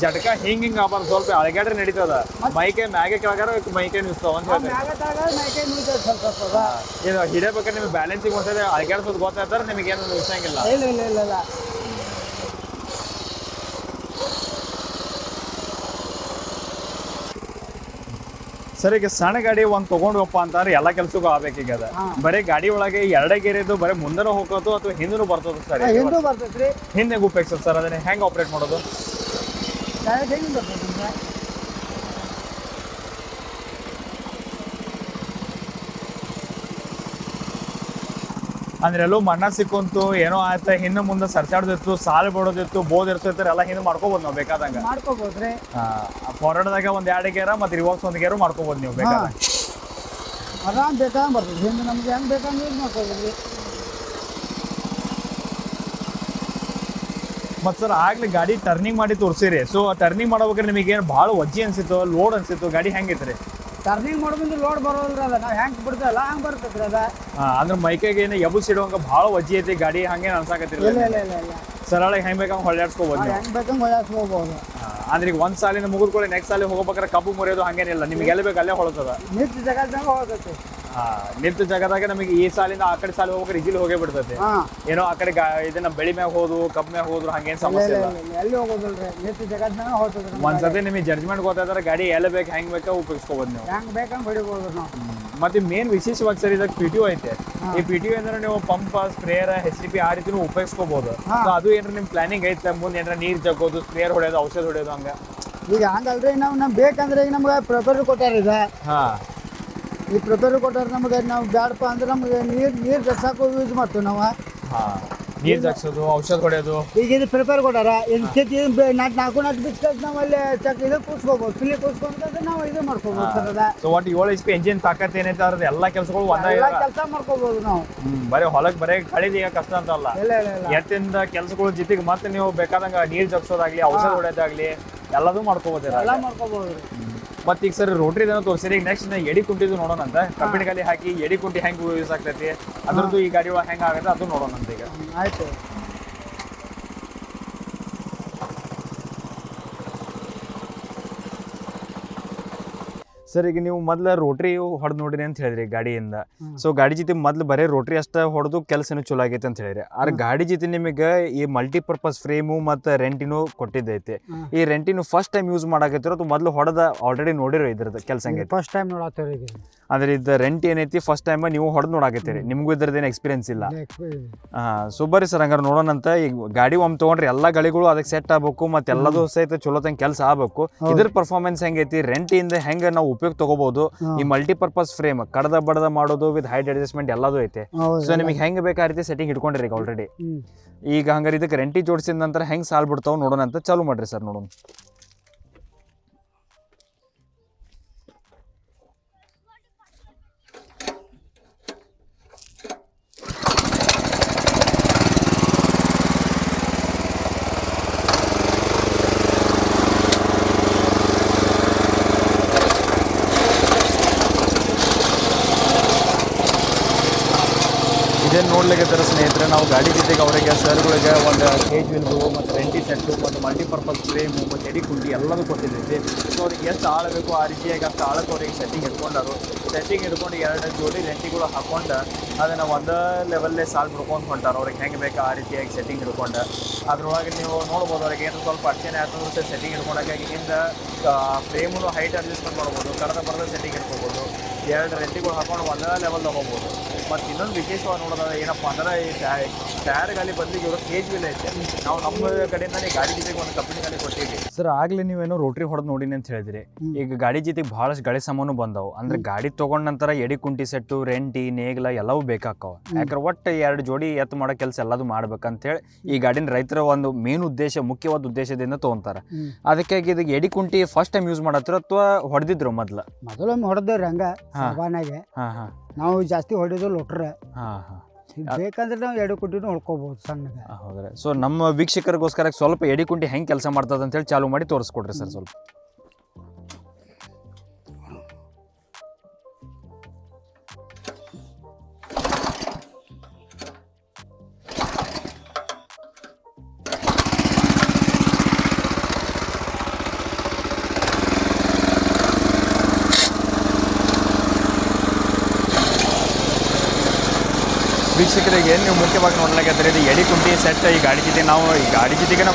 ಜಡ್ಕ ಹಿಂಗೆ ಆಗ್ಬಾರ್ದು, ಸ್ವಲ್ಪ ಅಳಗ್ಯಾಡ್ರೆ ನಡೀತದ. ಮೈಕೈ ಮ್ಯಾಗೆ ಕೆಳಗಾರ ಮೈಕೈ ನುಸ್ತಾವ ಅಂತ ಹೇಳ್ತಾರೆ. ಮೈಕೈ ನುಯ್ತದೆ ಸ್ವಲ್ಪ ಸ್ವಲ್ಪ ಅದ. ಇದು ಹಿಡಿಯಬೇಕಾದ್ರೆ ನಿಮ್ಗೆ ಬ್ಯಾಲೆನ್ಸಿಂಗ್ ಒಂದ್ಸರಿ ಅಳಗ್ಯಾಡ್ಸೋದು ಗೊತ್ತಾಯ್ತಾರೆ, ನಿಮಗೇನು ನುಸಂಗಿಲ್ಲ. ಇಲ್ಲ ಇಲ್ಲ ಇಲ್ಲ ಇಲ್ಲ. ಸರ್ ಈಗ ಸಣ್ಣ ಗಾಡಿ ಒಂದು ತೊಗೊಂಡ್ವಪ್ಪ ಅಂತಾರೆ ಎಲ್ಲ ಕೆಲಸಕ್ಕೂ ಆಗ್ಬೇಕೀಗ ಅದ. ಬರೀ ಗಾಡಿ ಒಳಗೆ ಎರಡೇ ಗೇರಿದ್ದು ಬರೀ ಮುಂದೆನೂ ಹೋಗೋದು ಅಥವಾ ಹಿಂದೂ ಬರ್ತದೆ ಸರ್? ಹಿಂದೂ ಬರ್ತೈತ್ರಿ, ಹಿಂದೆ ಉಪಯೋಗಿಸೋದು ಸರ್. ಅದನ್ನ ಹೆಂಗೆ ಆಪ್ರೇಟ್ ಮಾಡೋದು? ಹೆಂಗೆ ಬರ್ತೈತಿ ಅಂದ್ರೆ ಎಲ್ಲೋ ಮಣ್ಣ ಸಿಕ್ಕಂತು ಏನೋ ಆಯ್ತಾ ಹಿಂದೆ ಮುಂದೆ ಸರ್ಚಾಡ್ದಿತ್ತು, ಸಾಲು ಬಿಡೋದಿತ್ತು, ಬೋದ್ ಇರ್ತಿರ್ತಾರೆ ಎಲ್ಲ ಹಿಂದೆ ಮಾಡ್ಕೋಬೋದು ನಾವು ಬೇಕಾದಂಗೆ. ಮಾಡ್ಕೋಬೋದ್ರಿ. ಫಾರ್ವರ್ಡ್ದಾಗ ಒಂದು 2 ಗೇರ ಮತ್ತು ರಿವರ್ಸ್ 1 ಗೇರು ಮಾಡ್ಕೋಬೋದು ನೀವು ಬೇಕಾದ್ರೆ. ಆರಾಮ್ ಬೇಕಾದಂಗೆ ಬರ್ತದೆ. ಹಿಂದೆ ನಮ್ಗೆ ಹೆಂಗೆ ಬೇಕಂದ್ರೆ ಯೂಸ್ ಮಾಡ್ಕೋಬೋದ್ರಿ. ಮತ್ತು ಸರ್ ಆಗ್ಲಿ ಗಾಡಿ ಟರ್ನಿಂಗ್ ಮಾಡಿ ತೋರಿಸಿರಿ. ಸೊ ಟರ್ನಿಂಗ್ ಮಾಡ್ಬೇಕಾದ್ರೆ ನಿಮಗೆ ಏನು ಭಾಳ ವಜ್ಜಿ ಅನ್ಸಿತ್ತು, ಲೋಡ್ ಅನ್ಸಿತ್ತು, ಗಾಡಿ ಹೆಂಗಿತ್ತು ರೀ? ಟರ್ನಿಂಗ್ ಮಾಡೋದ್ರಿಂದ ಲೋಡ್ ಬರೋಲ್ರಿ ಅದ, ನಾವು ಹೆಂಗೆ ಬಿಡ್ತಲ್ಲ ಹಂಗೆ ಬರ್ತೈತ್ರಿ ಅದ. ಅಂದ್ರೆ ಮೈಕೈಗೆ ಏನು ಎಬ್ಬಿಸಿಡುವಂಗೆ ಭಾಳ ವಜ್ಜಿ ಐತಿ ಗಾಡಿ, ಹಂಗೇನು ಅನ್ಸಾಕತ್ತಿಲ್ಲ. ಇಲ್ಲ ಇಲ್ಲ ಇಲ್ಲ ಇಲ್ಲ, ಸರಳ ಹೆಂಗೆ ಬೇಕಂಗೆ ಹೊಳ್ಯಾಡ್ಸ್ಕೋಬೋದು ನೀವು. ಹೆಂಗೆ ಬೇಕಂಗೆ ಹೊಳ್ಯಾಡ್ಸ್ಕೋಬೋದು. ಅಂದ್ರೆ ಈಗ ಒಂದು ಸಾಲಿನ ಮುಗಿದ್ಕೊಳ್ಳಿ ನೆಕ್ಸ್ಟ್ ಸಾಲಿಗೆ ಹೋಗ್ಬೇಕಾದ್ರೆ ಕಬ್ಬು ಮುರಿಯೋದು ಹಂಗೇನಿಲ್ಲ, ನಿಮ್ಗೆ ಎಲ್ಲಿ ಬೇಕು ಅಲ್ಲೇ ಹೊಳ್ತದ. ನಿಂತ ಜಾಗದಾಗ ಹೋಗ್ತೈತಿ. ನಿಂತ ಜಾಗದಾಗ ನಮಗೆ ಈ ಸಾಲಿಂದ ಆ ಕಡೆ ಸಾಲಿ ಹೋಗ್ಬೇಕಾದ್ರೆ ಈಜಿಲಿ ಹೋಗೇ ಬಿಡ್ತೈತಿ. ಏನೋ ಆ ಕಡೆ ಇದನ್ನ ಬೆಳಿ ಮ್ಯಾಗ ಹೋದ್ರು ಕಬ್ಬು ಮ್ಯಾಗ ಹೋದ್ರು ಹಂಗೇನು ಸಮಸ್ಯೆ ಇಲ್ಲ. ಎಲ್ಲಿ ಹೋಗೋದಿಲ್ರಿ, ನಿಂತ ಜಾಗದಾಗ ಹೋಗ್ತದ್ರಿ. ಒಂದ್ಸತಿ ನಿಮಗೆ ಜಡ್ಜ್ಮೆಂಟ್ ಗೊತ್ತಾದ್ರೆ ಗಾಡಿ ಎಲ್ಲಿ ಬೇಕು ಹೆಂಗೆ ಬೇಕಾ ಉಪಯೋಗಿಸ್ಕೋಬೋದು ನೀವು, ಹೆಂಗೆ ಬೇಕಂಗೆ ಹೊಡಿಬೋದು ನಾವು. ಮತ್ತೆ ಮೇನ್ ವಿಶೇಷವಾಗಿ ಸರ್ ಇದಕ್ಕೆ PTO ಐತೆ. ಈ PTO ಅಂದ್ರೆ ನೀವು ಪಂಪ್, ಸ್ಪ್ರೇಯರ್, HDP ಆ ರೀತಿನೂ ಉಪಯೋಗಿಸ್ಕೋಬಹುದು. ಅದು ಏನಾರ ನಿಮ್ ಪ್ಲಾನಿಂಗ್ ಐತೆ ಮುಂದೆ ಏನಾರ ನೀರು ಜಗ್ಗೋದು, ಸ್ಪ್ರೇಯರ್ ಹೊಡೆಯೋದು, ಔಷಧ ಹೊಡೆಯೋದು ಹಂಗ? ಈಗ ಹಂಗಲ್ರಿ, ನಮ್ಗೆ ಬೇಕಂದ್ರೆ ಈಗ ನಮ್ಗೆ ಪ್ರಿಪೇರ್ ಕೊಟ್ಟಾರ. ಈಗ ಈ ಪ್ರಿಪೇರ್ ಕೊಟ್ಟಾರ ನಮಗೆ, ನಾವು ಬ್ಯಾಡಪ್ಪ ಅಂದ್ರೆ ನಮಗೆ ನೀರು ಜಗ್ಸಾಕು ಯೂಸ್ ಮಾಡ್ತೀವಿ ನಾವು. ನೀರು ಜಗ್ಸೋದು, ಔಷಧ ಹೊಡೆಯೋದು. ಈಗ ಇದು ಪ್ರಿಪೇರ್ ಕೊಟ್ಟಾರ, ನಾಲ್ಕು ಬಿಸ್ಕಟ್ ನಾವು ಅಲ್ಲಿ ಚಕ್ ಇದು ಕೂರ್ಸ್ಕೋಬೋದು, ಪಿಲ್ಲಿ ಕೂರ್ಸ್ಕೊಂಡ್ರೆ ನಾವು ಇದು ಮಾಡ್ಕೋಬೋದು ಸರ್ ಅದ. ಸೊ ಒಟ್ಟು 7 HP ಎಂಜಿನ್ ತಾಕತ್ ಏನೈತೆ ಅದ್ರದ್ದು ಎಲ್ಲ ಕೆಲಸಗಳು ಒಂದೇ ಕೆಲಸ ಮಾಡ್ಕೋಬೋದು ನಾವು. ಬರೀ ಹೊಲಕ್ಕೆ ಬರೀ ಕಳಿದ ಈಗ ಕಷ್ಟ ಅಂತ ಅಲ್ಲ, ಇಲ್ಲ ಇಲ್ಲ ಇಲ್ಲ, ಎತ್ತಿಂದ ಕೆಲಸಗಳ ಜೊತೆಗೆ ಮತ್ತೆ ನೀವು ಬೇಕಾದಂಗ ನೀರು ಜಗ್ಸೋದಾಗ್ಲಿ, ಔಷಧ ಹೊಡೆಯೋದಾಗ್ಲಿ ಎಲ್ಲದೂ ಮಾಡ್ಕೋಬೋದು. ಎಲ್ಲ ಮಾಡ್ಕೋಬೋದು. ಮತ್ತೆ ಈಗ ಸರ್ ರೋಟ್ರಿ ಇದನ್ನ ತೋರಿಸಿರಿ. ಈಗ ನೆಕ್ಸ್ಟ್ ಎಡಿ ಕುಂಟಿದು ನೋಡೋಣ ಅಂತ. ಕಬ್ಬಿಣ ಗಾಲಿ ಹಾಕಿ ಎಡಿ ಕುಂಟಿ ಹೆಂಗೆ ಯೂಸ್ ಆಗ್ತೈತಿ ಅದ್ರದ್ದು ಈ ಗಾಡಿ ಒಳಗೆ ಹೆಂಗೆ ಆಗುತ್ತೆ ಅದು ನೋಡೋಣ ಅಂತ ಈಗ. ಆಯ್ತು. ಸರ್ ಈಗ ನೀವು ಮೊದ್ಲು ರೋಟ್ರಿ ಹೊಡೆದು ನೋಡ್ರಿ ಅಂತ ಹೇಳಿದ್ರಿ ಗಾಡಿಯಿಂದ. ಸೊ ಗಾಡಿ ಜೊತೆ ಮೊದ್ಲು ಬರೀ ರೋಟ್ರಿ ಅಷ್ಟೇ ಹೊಡೆದು ಕೆಲಸನೂ ಚಲೋ ಆಗೈತೆ ಅಂತ ಹೇಳಿರಿ. ಆದ್ರೆ ಗಾಡಿ ಜೊತೆ ನಿಮಗೆ ಈ ಮಲ್ಟಿಪರ್ಪಸ್ ಫ್ರೇಮು ಮತ್ತು ರೆಂಟಿನೂ ಕೊಟ್ಟಿದ್ದೈತೆ. ಈ ರೆಂಟಿನು ಫಸ್ಟ್ ಟೈಮ್ ಯೂಸ್ ಮಾಡಾಕತ್ತಿರೋ ಅಥವಾ ಮೊದ್ಲು ಹೊಡೆದ ಆಲ್ರೆಡಿ ನೋಡಿರೋ ಇದ್ರದ್ದು ಕೆಲಸ ಹಂಗೈತೆ? ಫಸ್ಟ್ ಟೈಮ್ ನೋಡತ್ತೇವೆ ಈಗ. ಅಂದ್ರೆ ಇದು ರೆಂಟ್ ಏನೈತಿ ಫಸ್ಟ್ ಟೈಮ್ ನೀವು ಹೊಡೆದು ನೋಡಾಕತ್ತೀರಿ, ನಿಮಗೂ ಇದ್ರದ್ದೇನು ಎಕ್ಸ್ಪೀರಿಯನ್ಸ್ ಇಲ್ಲ. ಸೊ ಬರ್ರಿ ಸರ್ ಹಂಗಾರೆ ನೋಡೋಣಂತ. ಈಗ ಗಾಡಿ ಒಮ್ಮೆ ತೊಗೊಂಡ್ರಿ ಎಲ್ಲ ಗಾಡಿಗಳು ಅದಕ್ಕೆ ಸೆಟ್ ಆಗ್ಬೇಕು ಮತ್ತು ಎಲ್ಲದೂ ಸಹಿತ ಚಲೋ ತಂಗ ಕೆಲಸ ಆಗ್ಬೇಕು. ಇದ್ರ ಪರ್ಫಾರ್ಮೆನ್ಸ್ ಹೆಂಗೈತಿ, ರೆಂಟಿಂದ ಹೆಂಗೆ ನಾವು ಉಪಯೋಗ ತಗೋಬಹುದು, ಈ ಮಲ್ಟಿಪರ್ಪಸ್ ಫ್ರೇಮ್ ಕಡದ ಬಡದ ಮಾಡೋದು ವಿತ್ ಹೈಟ್ ಅಡ್ಜಸ್ಟ್ಮೆಂಟ್ ಎಲ್ಲದೂ ಐತೆ. ಸೊ ನಿಮಗೆ ಹೆಂಗೆ ಬೇಕಾ ರೀತಿ ಸೆಟ್ಟಿಂಗ್ ಇಟ್ಕೊಂಡಿರಿ ಈಗ ಆಲ್ರೆಡಿ. ಈಗ ಹಂಗಾರೆ ಇದಕ್ಕೆ ರೆಂಟಿ ಜೋಡಿಸಿದ ನಂತರ ಹೆಂಗೆ ಸಾಲ್ ಬಿಡ್ತಾವೆ ನೋಡೋಣ ಅಂತ ಚಾಲು ಮಾಡ್ರಿ ಸರ್ ನೋಡೋಣ. ಇದೇನು ನೋಡ್ಲಿಕ್ಕೆ ಸ್ನೇಹಿತರೆ, ನಾವು ಗಾಡಿ ಜೊತೆಗೆ ಅವರಿಗೆ ಸರ್ಗಳಿಗೆ ಒಂದು ಕೇಜ್ ವೀಲ್ಗಳು ಮತ್ತು ರೆಂಟಿ ಸೆಟ್ಟು ಮತ್ತು ಮಲ್ಟಿಪರ್ಪಸ್ ಫ್ರೇಮು ಮತ್ತು ಎಡಿ ಕುಂಟಿ ಎಲ್ಲದೂ ಕೊಟ್ಟಿದ್ದೈತಿ. ಸೊ ಅವ್ರಿಗೆ ಎಷ್ಟು ಆಳಬೇಕು ಆ ರೀತಿಯಾಗಿ ಅಷ್ಟು ಆಳಕ್ಕೆ ಅವ್ರಿಗೆ ಸೆಟ್ಟಿಂಗ್ ಇಟ್ಕೊಂಡರು. ಸೆಟ್ಟಿಂಗ್ ಇಟ್ಕೊಂಡು 2 ಜೋಡಿ ರೆಂಟಿಗಳು ಹಾಕೊಂಡು ಅದನ್ನು ಒಂದೇ ಲೆವೆಲ್ಲೇ ಸಾಲ್ ಬಿಡ್ಕೊಂಡು ಹೊಂಟಾರೆ. ಅವ್ರಿಗೆ ಹೆಂಗೆ ಬೇಕು ಆ ರೀತಿಯಾಗಿ ಸೆಟ್ಟಿಂಗ್ ಹಿಡ್ಕೊಂಡು ಅದ್ರೊಳಗೆ ನೀವು ನೋಡ್ಬೋದು. ಅವ್ರಿಗೆ ಏನು ಸ್ವಲ್ಪ ಅರ್ಚನೆ ಆಗ್ತಂದ್ರೆ ಸೆಟ್ಟಿಂಗ್ ಹಿಡ್ಕೊಂಡಾಗ ಹಿಂದ ಫ್ರೇಮು ಹೈಟ್ ಅಡ್ಜಸ್ಟ್ಮೆಂಟ್ ಮಾಡ್ಬೋದು, ಕಡದ ಬರದ ಸೆಟ್ಟಿಂಗ್ ಇಟ್ಕೋಬೋದು. 2 ರೆಂಟಿಗಳು ಹಾಕೊಂಡು ಒಂದೇ ಲೆವೆಲ್ ಹೋಗ್ಬೋದು. ಮತ್ತು ಇನ್ನೊಂದು ವಿಶೇಷವಾಗಿ ನೋಡೋದಾದ್ರೆ ಏನಪ್ಪ ಅಂದ್ರೆ ಈ ಟೈರ್ ಗಾಲಿ ಬದಲಿಗೆ ಇವರು ಕೇಜ್ ವೀಲ್ ಐತೆ. ನಾವು ನಮ್ಮ ಕಡೆಯಿಂದನೇ ಗಾಡಿ ಜೊತೆಗೆ ಒಂದು ಕಂಪನಿ ಗಾಲಿ ಕೊಟ್ಟಿದ್ವಿ. ಸರ್ ಆಗಲೇ ನೀವೇನೋ ರೋಟ್ರಿ ಹೊಡೆದು ನೋಡಿನಿ ಅಂತ ಹೇಳಿದ್ರಿ. ಈಗ ಗಾಡಿ ಜೊತೆಗೆ ಭಾಳಷ್ಟು ಗಾಡಿ ಸಾಮಾನು ಬಂದವು. ಅಂದ್ರೆ ಗಾಡಿ ತೊಗೊಂಡ ನಂತರ ಎಡಿ ಕುಂಟಿ ಸೆಟ್ಟು, ರೆಂಟಿ, ನೇಗ್ಲ ಎಲ್ಲವೂ ಬೇಕಾಕ್ಕವ. ಯಾಕಂದ್ರೆ ಒಟ್ಟು 2 ಜೋಡಿ ಎತ್ತು ಮಾಡೋ ಕೆಲಸ ಎಲ್ಲದು ಮಾಡ್ಬೇಕಂತೇಳಿ ಈ ಗಾಡಿನ ರೈತರ ಒಂದು ಮೇನ್ ಉದ್ದೇಶ, ಮುಖ್ಯವಾದ ಉದ್ದೇಶದಿಂದ ತೊಗೊಂತಾರೆ. ಅದಕ್ಕಾಗಿ ಇದಕ್ಕೆ ಎಡಿ ಕುಂಟಿ ಫಸ್ಟ್ ಟೈಮ್ ಯೂಸ್ ಮಾಡತ್ತಿರೋ ಅಥವಾ ಹೊಡೆದಿದ್ರು ಮೊದಲೊಮ್ಮೆ ಹೊಡೆದೇವ್ರಿ ಹಂಗ ಸಾಬಾನಾಗೆ. ನಾವು ಜಾಸ್ತಿ ಹೊಡೆಯೋದು ಲೊಟ್ರೆ. ಬೇಕಂದ್ರೆ ನಾವು ಎಡಿ ಕುಂಟಿನೂ ಹೊಡ್ಕೋಬಹುದು ಸಣ್ಣಗೆ. ಹೌದ್ರಿ. ಸೊ ನಮ್ಮ ವೀಕ್ಷಕರಿಗೋಸ್ಕರ ಸ್ವಲ್ಪ ಎಡಿ ಕುಂಟಿ ಹೆಂಗೆ ಕೆಲಸ ಮಾಡ್ತದೆ ಅಂತೇಳಿ ಚಾಲು ಮಾಡಿ ತೋರಿಸ್ಕೊಡ್ರಿ ಸರ್ ಸ್ವಲ್ಪ. ವೀಕ್ಷಕರಿಗೆ ನೀವು ಮುಖ್ಯವಾಗಿ ನೋಡ್ಲಿಕ್ಕೆ ಇದು ಎಡಿ ಕುಂಟಿ ಸೆಟ್ ಈ ಗಾಡಿ ಜೊತೆ ನಾವು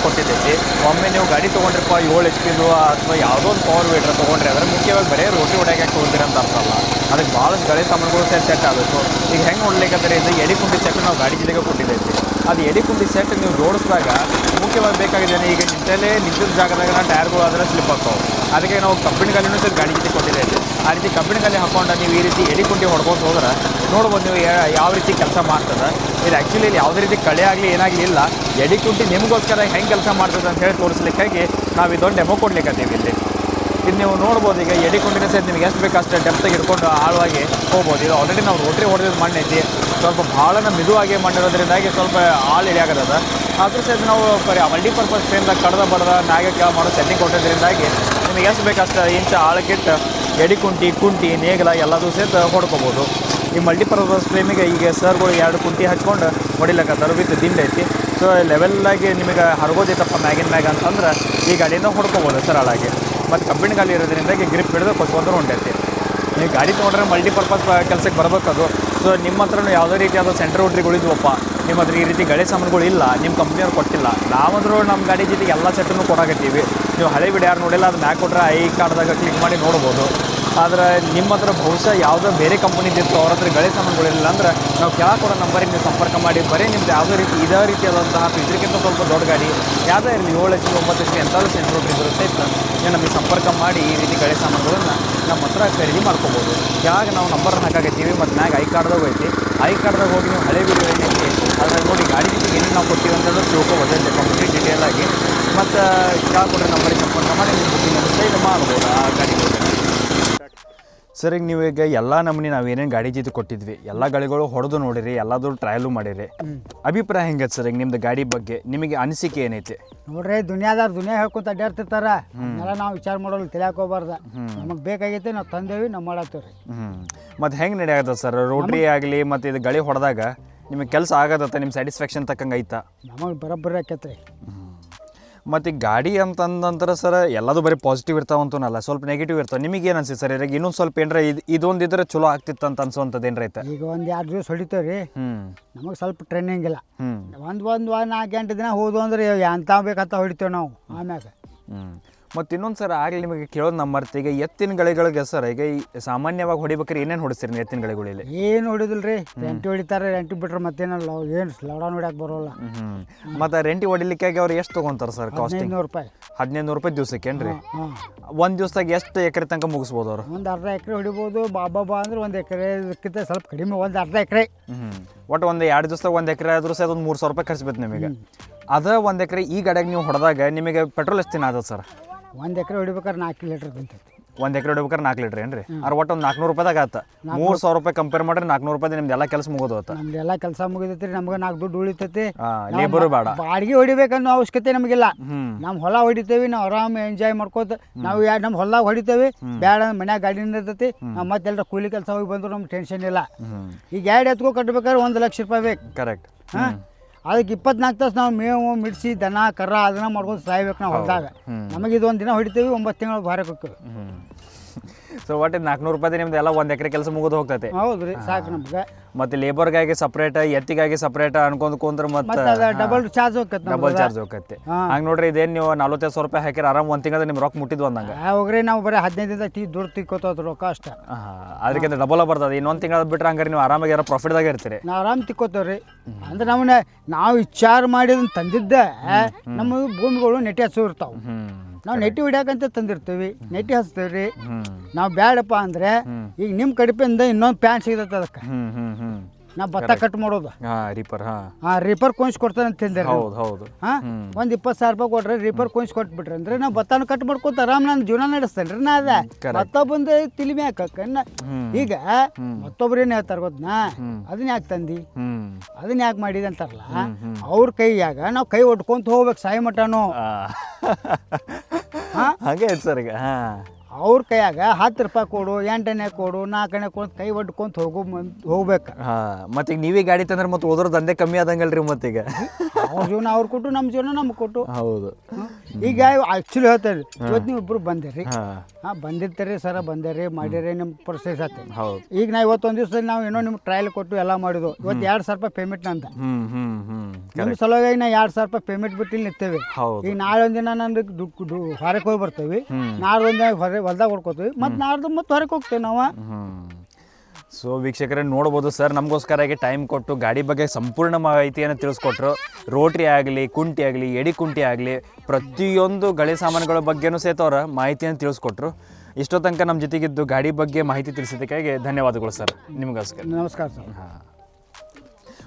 ಕೊಟ್ಟಿದ್ದೈತಿ. ಒಮ್ಮೆ ನೀವು ಗಾಡಿ ತೊಗೊಂಡ್ರಪ್ಪ 7 HP ಅಥವಾ ಯಾವುದೋ ಒಂದು ಪವರ್ ವೀಟರ್ ತೊಗೊಂಡ್ರೆ ಅದರ ಮುಖ್ಯವಾಗಿ ಬರೀ ರೋಟಿ ಹೊಡ್ಯಾಕೆ ತೊಗೊಂತೀರ ಅಂತ ಅರ್ಥ ಅಲ್ಲ. ಅದಕ್ಕೆ ಭಾಳಷ್ಟು ಗಾಡಿ ಸಾಮಾನುಗಳು ಸೆಟ್ ಆಗಬೇಕು. ಈಗ ಹೆಂಗೆ ನೋಡ್ಲಿಕ್ಕೆ ಇದು ಎಡಿ ಕುಂಟಿ ಸೆಟ್ ನಾವು ಗಾಡಿ ಜೊತೆಗೆ ಕೊಟ್ಟಿದ್ದೈತಿ. ಅದು ಎಡಿ ಕುಂಟಿ ಸೆಟ್ ನೀವು ಜೋಡಿಸಿದಾಗ ಮುಖ್ಯವಾಗಿ ಬೇಕಾಗಿದೆ ಈಗ ನಿಂತಿದ್ದ ಜಾಗದಾಗ ಟೈರ್ಗಳು ಆದರೆ ಸ್ಲಿಪ್ ಆಗ್ತಾವೆ. ಅದಕ್ಕೆ ನಾವು ಕಬ್ಬಿಣ ಗಾಲಿನೂ ಸಹ ಗಾಡಿ ಜೊತೆ ಕೊಟ್ಟಿದ್ದೈತಿ. ಆ ರೀತಿ ಕಬ್ಬಿಣ ಗಾಲಿ ಹಾಕೊಂಡು ನೀವು ಈ ರೀತಿ ಎಡಿ ಕುಂಟಿ ಹೊಡ್ಕೊಂಡು ಹೋದ್ರೆ ನೋಡ್ಬೋದು ನೀವು ಯಾವ ರೀತಿ ಕೆಲಸ ಮಾಡ್ತದೆ. ಇದು ಆ್ಯಕ್ಚುಲಿ ಇಲ್ಲಿ ಯಾವುದೇ ರೀತಿ ಕಳೆ ಆಗಲಿ ಏನಾಗಲಿ ಇಲ್ಲ. ಎಡಿ ಕುಂಟಿ ನಿಮಗೋಸ್ಕರ ಹೆಂಗೆ ಕೆಲಸ ಮಾಡ್ತದೆ ಅಂತ ಹೇಳಿ ತೋರಿಸ್ಲಿಕ್ಕಾಗಿ ನಾವು ಇದೊಂದು ಡೆಮೋ ಕೊಡ್ಲಿಕ್ಕತ್ತೀವಿ ಇಲ್ಲಿ. ಇದು ನೀವು ನೋಡ್ಬೋದು. ಈಗ ಎಡಿ ಕುಂಟಿನ ಸಹಿತ ನಿಮ್ಗೆ ಎಷ್ಟು ಬೇಕು ಅಷ್ಟು ಡೆಪ್ತಾಗಿ ಹಿಡ್ಕೊಂಡು ಆಳವಾಗಿ ಹೋಗ್ಬೋದು. ಇದು ಆಲ್ರೆಡಿ ನಾವು ರೋಟ್ರಿ ಹೊಡೆದಿದ್ದು ಮಣ್ಣು ಐತಿ. ಸ್ವಲ್ಪ ಭಾಳನ ಮಿದುವಾಗಿ ಮಾಡಿರೋದ್ರಿಂದಾಗಿ ಸ್ವಲ್ಪ ಆಳು ಇಳಿಯಾಗದ. ಅದ್ರ ಸಹಿತ ನಾವು ಮಲ್ಟಿಪರ್ಪಸ್ ಫ್ರೇಮ್ದಾಗ ಕಡ್ದ ಬಡ್ದ ಮ್ಯಾಗ ಕೆಳ ಮಾಡೋ ಸೆಟ್ಟಿಂಗ್ ಕೊಟ್ಟಿದ್ದರಿಂದಾಗಿ ನಿಮಗೆ ಎಷ್ಟು ಬೇಕು ಅಷ್ಟು ಇಂಚ ಆಳಕ್ಕಿಟ್ಟು ಎಡಿ ಕುಂಟಿ ನೇಗಲ ಎಲ್ಲದೂ ಸಹಿತ ಹೊಡ್ಕೋಬೋದು. ಈ ಮಲ್ಟಿಪರ್ಪಸ್ ಫ್ರೇಮಿಗೆ ಈಗ ಸರ್ಗಳು 2 ಕುಂಟಿ ಹಚ್ಕೊಂಡು ಹೊಡಿಲಕ್ಕತ್ತಾರ ವಿತ್ ದಿಂಡ್ ಐತಿ. ಸೊ ಲೆವೆಲ್ಲಾಗಿ ನಿಮಗೆ ಹರಗೋದೈತಪ್ಪ ಮ್ಯಾಗಿನ ಮ್ಯಾಗ ಅಂತಂದ್ರೆ ಈ ಗಾಡಿಯಿಂದ ಹೊಡ್ಕೊಬೋದು ಸರ್ ಹಾಳಾಗಿ. ಮತ್ತು ಕಬ್ಬಿಣ ಗಾಲಿ ಇರೋದ್ರಿಂದಾಗಿ ಗ್ರಿಪ್ ಹಿಡಿದು ಕೊಚ್ಕೊಂಡ್ರೆ ಹೊಂಟೈತಿ. ನೀವು ಗಾಡಿ ತೊಗೊಂಡ್ರೆ ಮಲ್ಟಿಪರ್ಪಸ್ ಕೆಲಸಕ್ಕೆ ಬರ್ಬೇಕದು. ಸೊ ನಿಮ್ಮ ಹತ್ರನೂ ಯಾವುದೇ ರೀತಿಯಾದ ಸೆಂಟ್ರ್ ರೋಟ್ರಿಗಳಿದ್ವಪ್ಪ, ನಿಮ್ಮ ಹತ್ರ ಈ ರೀತಿ ಗಾಡಿ ಸಾಮಾನುಗಳು ಇಲ್ಲ, ನಿಮ್ಮ ಕಂಪ್ನಿಯವ್ರು ಕೊಟ್ಟಿಲ್ಲ, ನಾವಂದ್ರೂ ನಮ್ಮ ಗಾಡಿ ಜೊತೆಗೆ ಎಲ್ಲ ಸೆಟ್ಟನ್ನು ಕೊಡಾಕತ್ತೀವಿ. ನೀವು ಹಳೆ ವಿಡಿಯೋ ಯಾರು ನೋಡಿಲ್ಲ ಅದು ಮ್ಯಾಕ್ ಕೊಟ್ಟರೆ ಐ ಕಾರ್ಡ್ದಾಗ ಕ್ಲಿಕ್ ಮಾಡಿ ನೋಡ್ಬೋದು. ಆದರೆ ನಿಮ್ಮ ಹತ್ರ ಬಹುಶಃ ಯಾವುದೋ ಬೇರೆ ಕಂಪನಿದಿತ್ತು, ಅವ್ರ ಹತ್ರ ಗಾಡಿ ಸಾಮಾನುಗಳಿಲ್ಲ ಅಂದ್ರೆ ನಾವು ಕೆಳಗೆ ಕೊಡೋ ನಂಬರಿಗೆ ನೀವು ಸಂಪರ್ಕ ಮಾಡಿ ಬರೀ ನಿಮ್ದು ಯಾವುದೇ ರೀತಿ ಇದೇ ರೀತಿಯಾದಂತಹ ಇದಕ್ಕಿಂತ ಸ್ವಲ್ಪ ದೊಡ್ಡ ಗಾಡಿ ಯಾವುದೇ ಇರಲಿ 7 HP 9 HP ಎಂಥದ್ದು ಸೆಂಟ್ರ್ ರೋಟ್ರಿ ಇರುತ್ತೆ ನೀವು ನಮಗೆ ಸಂಪರ್ಕ ಮಾಡಿ ಈ ರೀತಿ ಗಾಡಿ ಸಾಮಾನುಗಳನ್ನು ನಮ್ಮ ಹತ್ರ ಖರೀದಿ ಮಾಡ್ಕೋಬೋದು. ಕೆಳಗೆ ನಾವು ನಂಬರ್ ಹಾಕಾಕತ್ತೀವಿ ಮತ್ತು ಮ್ಯಾಗ ಐ ಕಾರ್ಡ್ದಾಗ ಐತಿ. ಐ ಕಾರ್ಡ್ದಾಗ ಹೋಗಿ ನೀವು ಹಳೆ ವಿಡಿಯೋ ಏನೈತಿ ಅದ್ರಾಗ ನೋಡಿ ಗಾಡಿ ಜೊತೆಗೆ ಏನೇನು ನಾವು ಕೊಡ್ತೀವಿ ಅಂತ ಹೇಳೋದು ತಿಳ್ಕೊಬೋದೈತೆ ಕಂಪ್ಲೀಟ್ ಡೀಟೇಲ್ ಆಗಿ. ಮತ್ತು ಕೆಳಗೆ ಕೊಟ್ಟರೆ ನಂಬರಿಗೆ ಸಂಪರ್ಕ ಮಾಡಿ ನೀವು ಬುಕ್ಕಿಂಗ್ ಅನಿಸ್ತಾ ಮಾಡ್ಬೋದು ಆ ಗಾಡಿಗಳು. ಸರ್ ಈಗ ನೀವು ಈಗ ಎಲ್ಲ ನಮೂನಿ ನಾವೇನೇನು ಗಾಡಿ ಜೊತೆ ಕೊಟ್ಟಿದ್ವಿ ಎಲ್ಲ ಗಾಡಿಗಳು ಹೊಡೆದು ನೋಡಿರಿ, ಎಲ್ಲಾದರೂ ಟ್ರಯಲು ಮಾಡಿರಿ. ಅಭಿಪ್ರಾಯ ಹೆಂಗೈತೆ ಸರ್ ಈಗ ನಿಮ್ದು ಗಾಡಿ ಬಗ್ಗೆ ನಿಮಗೆ ಅನಿಸಿಕೆ ಏನೈತಿ? ನೋಡ್ರಿ ದುನಿಯಾ ಹೇಳ್ಕೊಂತ ಅಡ್ಡಾಡ್ತಿರ್ತಾರ. ಎಲ್ಲ ನಾವು ವಿಚಾರ ಮಾಡೋಲ್ಲ, ತಿಳಿಯಾಕೋಬಾರ್ದ. ನಮಗೆ ಬೇಕಾಗೈತೆ ನಾವು ತಂದೇವಿ, ನಾವು ಮಾಡತ್ತೀವಿ. ಮತ್ತು ಹೆಂಗೆ ನಡೆಯತ್ತ ಸರ್ ರೋಟ್ರಿ ಆಗಲಿ ಮತ್ತು ಇದು ಗಾಡಿ ಹೊಡೆದಾಗ ನಿಮಗೆ ಕೆಲಸ ಆಗತ್ತ ನಿಮ್ಮ ಸ್ಯಾಟಿಸ್ಫ್ಯಾಕ್ಷನ್ ತಕ್ಕಂಗೆ ಐತಾ? ನಮಗೆ ಬರೋಬ್ಬರಿ ಆಕೈತ್ರಿ. ಮತ್ತು ಈ ಗಾಡಿ ಅಂತಂದಂತರ ಸರ್ ಎಲ್ಲದು ಬರೀ ಪಾಸಿಟಿವ್ ಇರ್ತಾವಂತನಲ್ಲ, ಸ್ವಲ್ಪ ನೆಗೆಟಿವ್ ಇರ್ತಾವೆ. ನಿಮಗೆ ಏನು ಅನ್ಸುತ್ತೆ ಸರ್ ಇದ್ರಾಗ ಇನ್ನೊಂದು ಸ್ವಲ್ಪ ಏನಾರ ಇದೊಂದಿದ್ರೆ ಚಲೋ ಆಗ್ತಿತ್ತು ಅಂತ ಅನ್ಸುವಂಥದ್ದು ಏನಾರ ಐತೆ? ಈಗ ಒಂದು 2 ದಿವಸ ಹೊಡಿತೇವೆ ರೀ, ನಮಗೆ ಸ್ವಲ್ಪ ಟ್ರೈನಿಂಗ್ ಇಲ್ಲ. ಒಂದು 4 ಗಂಟೆ ದಿನ ಹೋದ್ವು ಅಂದ್ರೆ ಎಂತ ಬೇಕಂತ ಹೊಡಿತೇವೆ ನಾವು ಆಮ್ಯಾಗ. ಮತ್ತು ಇನ್ನೊಂದು ಸರ್ ಆಗಲಿ ನಿಮಗೆ ಕೇಳೋದು ನಮ್ಮ ಮರ್ತಿ, ಈಗ ಎತ್ತಿನ ಗಳಿಗಳಿಗೆ ಸರ್ ಈಗ ಈ ಸಾಮಾನ್ಯವಾಗಿ ಹೊಡಿಬೇಕಾದ್ರೆ ಏನೇನು ಹೊಡಿಸ್ತೀರಿ ನೀವು ಎತ್ತಿನ ಗಳಿಗಳಲ್ಲಿ? ಏನು ಹೊಡಿದಿಲ್ಲ ರೀ, ರೆಂಟಿ ಹೊಡಿತಾರೆ, ರೆಂಟಿ ಬಿಟ್ರೆ ಮತ್ತೇನಲ್ಲ ಏನು ಲೌಡಾನ್ ಹೊಡ್ಯಾಕೆ ಬರೋಲ್ಲ. ಮತ್ತು ರೆಂಟಿ ಹೊಡಿಲಿಕ್ಕಾಗಿ ಅವ್ರು ಎಷ್ಟು ತೊಗೊಂತಾರೆ ಸರ್ ಕಾಸ್ಟಿಂಗ್? 1500 ರೂಪಾಯಿ. 1500 ರೂಪಾಯಿ ದಿವ್ಸಕ್ಕೇನು ರೀ? ಹಾಂ, ಒಂದು ದಿವ್ಸದಾಗ ಎಷ್ಟು ಎಕರೆ ತನಕ ಮುಗಿಸ್ಬೋದು ಅವರು? ಒಂದು ಅರ್ಧ ಎಕರೆ ಹೊಡಿಬೋದು. ಬಾಬಾ ಅಂದ್ರೆ 1 ಎಕರೆ ಇದಕ್ಕಿಂತ ಸ್ವಲ್ಪ ಕಡಿಮೆ, ಒಂದು ಅರ್ಧ ಎಕರೆ. ಒಟ್ಟು ಒಂದು 2 ದಿವಸದಾಗ 1 ಎಕರೆ ಆದ್ರೂ ಸಹ ಅದೊಂದು 3000 ರೂಪಾಯಿ ಖರ್ಚು ಬೇಕು ನಿಮಗೆ. ಅದ 1 ಎಕರೆ ಈ ಗಾಡಿಯಾಗ ನೀವು ಹೊಡೆದಾಗ ನಿಮಗೆ ಪೆಟ್ರೋಲ್ ಎಷ್ಟು ದಿನ ಆದದ್ದು ಸರ್? 1 ಎಕರೆ ಹೊಡಿಬೇಕಾದ್ರೆ 4 ಲೀಟ್ರ್ ಬಂತೈತಿ. 1 ಎಕರೆ ಹೊಡಿಬೇಕಾದ್ರೆ 4 ಲೀಟ್ರ್ ಏನು ರೀ? ಅವ್ರು ಒಟ್ಟು ಒಂದು 400 ರೂಪಾಯಿದಾಗ ಆತ. 3000 ರೂಪಾಯಿ ಕಂಪೇರ್ ಮಾಡಿದ್ರೆ 400 ರೂಪಾಯಿ ನಿಮ್ದು ಎಲ್ಲ ಕೆಲಸ ಮುಗೋದು ಆತ. ನಮ್ದು ಎಲ್ಲ ಕೆಲಸ ಮುಗಿದೈತಿ ರೀ, ನಮ್ಗೆ 4 ದುಡ್ಡು ಉಳಿತೈತಿ. ಲೇಬರು ಬೇಡ, ಬಾಡಿಗೆ ಹೊಡಿಬೇಕನ್ನೋ ಅವಶ್ಯಕತೆ ನಮಗಿಲ್ಲ. ನಮ್ಮ ಹೊಲ ಹೊಡಿತೇವಿ, ನಾವು ಆರಾಮ್ ಎಂಜಾಯ್ ಮಾಡ್ಕೋತ ನಾವು ನಮ್ಮ ಹೊಲದಾಗ ಹೊಡಿತೇವಿ. ಬೇಡ ಮನ್ಯಾಗ ಗಾಡಿನ ಇರ್ತೈತಿ, ನಾವು ಮತ್ತೆಲ್ಲರ ಕೂಲಿ ಕೆಲಸ ಹೋಗಿ ಬಂದ್ರು ನಮ್ಗೆ ಟೆನ್ಷನ್ ಇಲ್ಲ. ಈಗ 2 ಎತ್ಕೋ ಕಟ್ಬೇಕಾದ್ರೆ 1 ಲಕ್ಷ ರೂಪಾಯಿ ಬೇಕು. ಕರೆಕ್ಟ್. ಹಾಂ, ಅದಕ್ಕೆ 24 ತಾಸು ನಾವು ಮೇವು ಮಿಡ್ಸಿ ದನ ಕರ ಅದನ್ನ ಮಾಡ್ಕೊಂಡು ಸಾಯ್ಬೇಕು ನಾವು ಹೊಲದಾಗ. ನಮಗೆ ಇದು 1 ದಿನ ಹೊಡಿತೀವಿ, 9 ತಿಂಗಳು ಭಾರಕ್ಕೆ ಹೋಗ್ತೀವಿ. ಸೊ ಒಟ್ಟು 400 ರೂಪಾಯಿ ನಿಮ್ದು ಎಲ್ಲ 1 ಎಕರೆ ಕೆಲಸ ಮುಗಿದು ಹೋಗ್ತೈತೆ. ಹೌದು ರೀ, ಸಾಕು ನಮ್ಗೆ. ಮತ್ತು ಲೇಬರ್ಗಾಗಿ ಸಪ್ರೇಟ್, ಎತ್ತಿಗಾಗಿ ಸಪ್ರೇಟ್ ಅನ್ಕೊಂಡ್ ಕುಂದ್ರೆ ಮತ್ತೆ ಡಬಲ್ ಚಾರ್ಜ್ ಹೋಗ್ತೈತೆ. ಡಬಲ್ ಚಾರ್ಜ್ ಹೋಗತ್ತೆ. ಹಂಗೆ ನೋಡ್ರಿ, ಇದೇನು ನೀವು 4500 ರೂಪಾಯಿ ಹಾಕಿರ ಆರಾಮ್ 1 ತಿಂಗಳ ನಿಮ್ಮ ರೊಕ್ಕ ಮುಟ್ಟಿದ್ವು ಅಂದಂಗೆ. ಹೋಗ್ರಿ, ನಾವು ಬರೀ 15 ದಿನದ ದುಡ್ಡು ತಿಕ್ಕೋತದ ರೊಕ್ಕ ಅಷ್ಟ. ಅದಕ್ಕಿಂತ ಡಬಲ್ ಬರ್ತದೆ. ಇನ್ನೊಂದು ತಿಂಗಳ ಬಿಟ್ರೆ ಹಂಗಾರೆ ನೀವು ಆರಾಮಾಗಿ ಯಾರೋ ಪ್ರಾಫಿಟ್ದಾಗ ಇರ್ತೀರಿ. ನಾವು ಆರಾಮ್ ತಿಕ್ಕೋತೇವ್ರಿ. ಅಂದ್ರೆ ನಾವು ವಿಚಾರ ಮಾಡಿದನ್ ತಂದಿದ್ದ ನಮ್ಮ ಭೂಮಿಗಳು ನೆಟ್ಟಿ ಹಚ್ಚು ಇರ್ತಾವೆ. ನಾವು ನೆಟ್ಟಿ ಹೊಡ್ಯಾಕಂತ ತಂದಿರ್ತೀವಿ, ನೆಟ್ಟಿ ಹಚ್ತೇವ್ರಿ. ನಾವು ಬೇಡಪ್ಪ ಅಂದ್ರೆ ಈಗ ನಿಮ್ಮ ಕಡಿಪಿಂದ ಇನ್ನೊಂದು ಪ್ಯಾಂಟ್ ಸಿಗತ್ತೆ ಅದಕ್ಕೆ. ನಾವು ಭತ್ತ ಕಟ್ ಮಾಡೋದು ರೀಪರ್. ರೀಪರ್ ಕೋನ್ಸ್ ಕೊಡ್ತಾನೆ ಅಂತ ತಿಂದ್ರೆ ಹೌದು ಹೌದು. ಒಂದು 20,000 ರೂಪಾಯಿ ಕೊಟ್ರೆ ರೀಪರ್ ಕೋನ್ಸ್ ಕೊಟ್ಬಿಟ್ರೆ ಅಂದ್ರೆ ನಾವು ಭತ್ತನ ಕಟ್ ಮಾಡ್ಕೊತ ಆರಾಮ್ ನಾನು ಜೀವನ ನಡೆಸ್ತೇನೆ ರೀ. ನಾ ಅದ ಮತ್ತೊಬ್ಬಂದು ತಿಲಿಮೆ ಹಾಕನ್ನ. ಈಗ ಮತ್ತೊಬ್ರು ಏನ್ ಹೇಳ್ತಾರ ಗೊತ್ತಾ, ಅದನ್ನ ಯಾಕೆ ತಂದಿ, ಅದನ್ನ ಯಾಕೆ ಮಾಡಿದೆ ಅಂತಾರಲ್ಲ. ಅವ್ರ ಕೈಯಾಗ ನಾವು ಕೈ ಒಟ್ಕೊಂತ ಹೋಗ್ಬೇಕು ಸಾಯಿ ಮಟನು. ಹಾಗೆ ಸರ್. ಈಗ ಅವ್ರ ಕೈಯಾಗ 10 ರೂಪಾಯಿ ಕೊಡು, 8 ಕೊಡು, 4 ಕೊಡು, ಕೈ ಒಡ್ಕೊಂತ ಹೋಗ್ಬೇಕು. ಮತ್ತೆ ಈಗ ನೀವೇ ಗಾಡಿ ತಂದ್ರೆ ಮತ್ತೆ ಹೋದ್ರ ದಂಧೆ ಕಮ್ಮಿ ಆದಂಗಲ್ರಿ ಮತ್ತೀಗ. ಅವ್ರ ಜೀವನ ಅವ್ರು ಕೊಟ್ಟು, ನಮ್ಮ ಜೀವನ ನಮ್ಗೆ ಕೊಟ್ಟು. ಹೌದು. ಈಗ ಆ್ಯಕ್ಚುಲಿ ಹೇಳ್ತಾರೆ, ಇವತ್ತು ನೀವು ಇಬ್ಬರು ಬಂದಿರಿ, ಬಂದಿರ್ತೀರಿ ಸರ, ಬಂದಿರಿ ಮಾಡಿರಿ, ನಿಮ್ಮ ಪ್ರೊಸೆಸ್ ಆಯ್ತು. ಈಗ ನಾ ಇವತ್ತೊಂದು ದಿವಸದಲ್ಲಿ ನಾವು ಏನೋ ನಿಮ್ಗೆ ಟ್ರಯಲ್ ಕೊಟ್ಟು ಎಲ್ಲ ಮಾಡಿದ್ವು. ಇವತ್ತು 2,000 ರೂಪಾಯಿ ಪೇಮೆಂಟ್ ನಂದ. ನಿಮ್ಮ ಸಲುವಾಗಿ ನಾ 2,000 ರೂಪಾಯಿ ಪೇಮೆಂಟ್ ಬಿಟ್ಟು ಇಲ್ಲಿ ನಿಂತೇವೆ. ಈಗ ನಾಳೆ ಒಂದಿನ ನಂದು ಹೊರಗೆ ಹೋಗಿ ಬರ್ತೇವೆ, ನಾಳೆ ಒಂದಿನ ಹೊಲ್ದಾಗ ಹೊಡ್ಕೋತೀವಿ, ಮತ್ತು ನಾಡ್ದು ಮತ್ತೆ ಹೊರಗೆ ಹೋಗ್ತೇವೆ ನಾವು. ಸೊ ವೀಕ್ಷಕರೇ ನೋಡ್ಬೋದು ಸರ್, ನಮಗೋಸ್ಕರಾಗಿ ಟೈಮ್ ಕೊಟ್ಟು ಗಾಡಿ ಬಗ್ಗೆ ಸಂಪೂರ್ಣ ಮಾಹಿತಿಯನ್ನು ತಿಳಿಸ್ಕೊಟ್ರು. ರೋಟ್ರಿ ಆಗಲಿ, ಕುಂಟಿ ಆಗಲಿ, ಎಡಿ ಕುಂಟಿ ಆಗಲಿ, ಪ್ರತಿಯೊಂದು ಗಳಿ ಸಾಮಾನುಗಳ ಬಗ್ಗೆನೂ ಸಹಿತ ಅವರ ಮಾಹಿತಿಯನ್ನು ತಿಳಿಸ್ಕೊಟ್ರು. ಇಷ್ಟೋ ತನಕ ನಮ್ಮ ಜೊತೆಗಿದ್ದು ಗಾಡಿ ಬಗ್ಗೆ ಮಾಹಿತಿ ತಿಳಿಸಿದ್ದಕ್ಕಾಗಿ ಧನ್ಯವಾದಗಳು ಸರ್ ನಿಮಗೋಸ್ಕರ. ನಮಸ್ಕಾರ ಸರ್.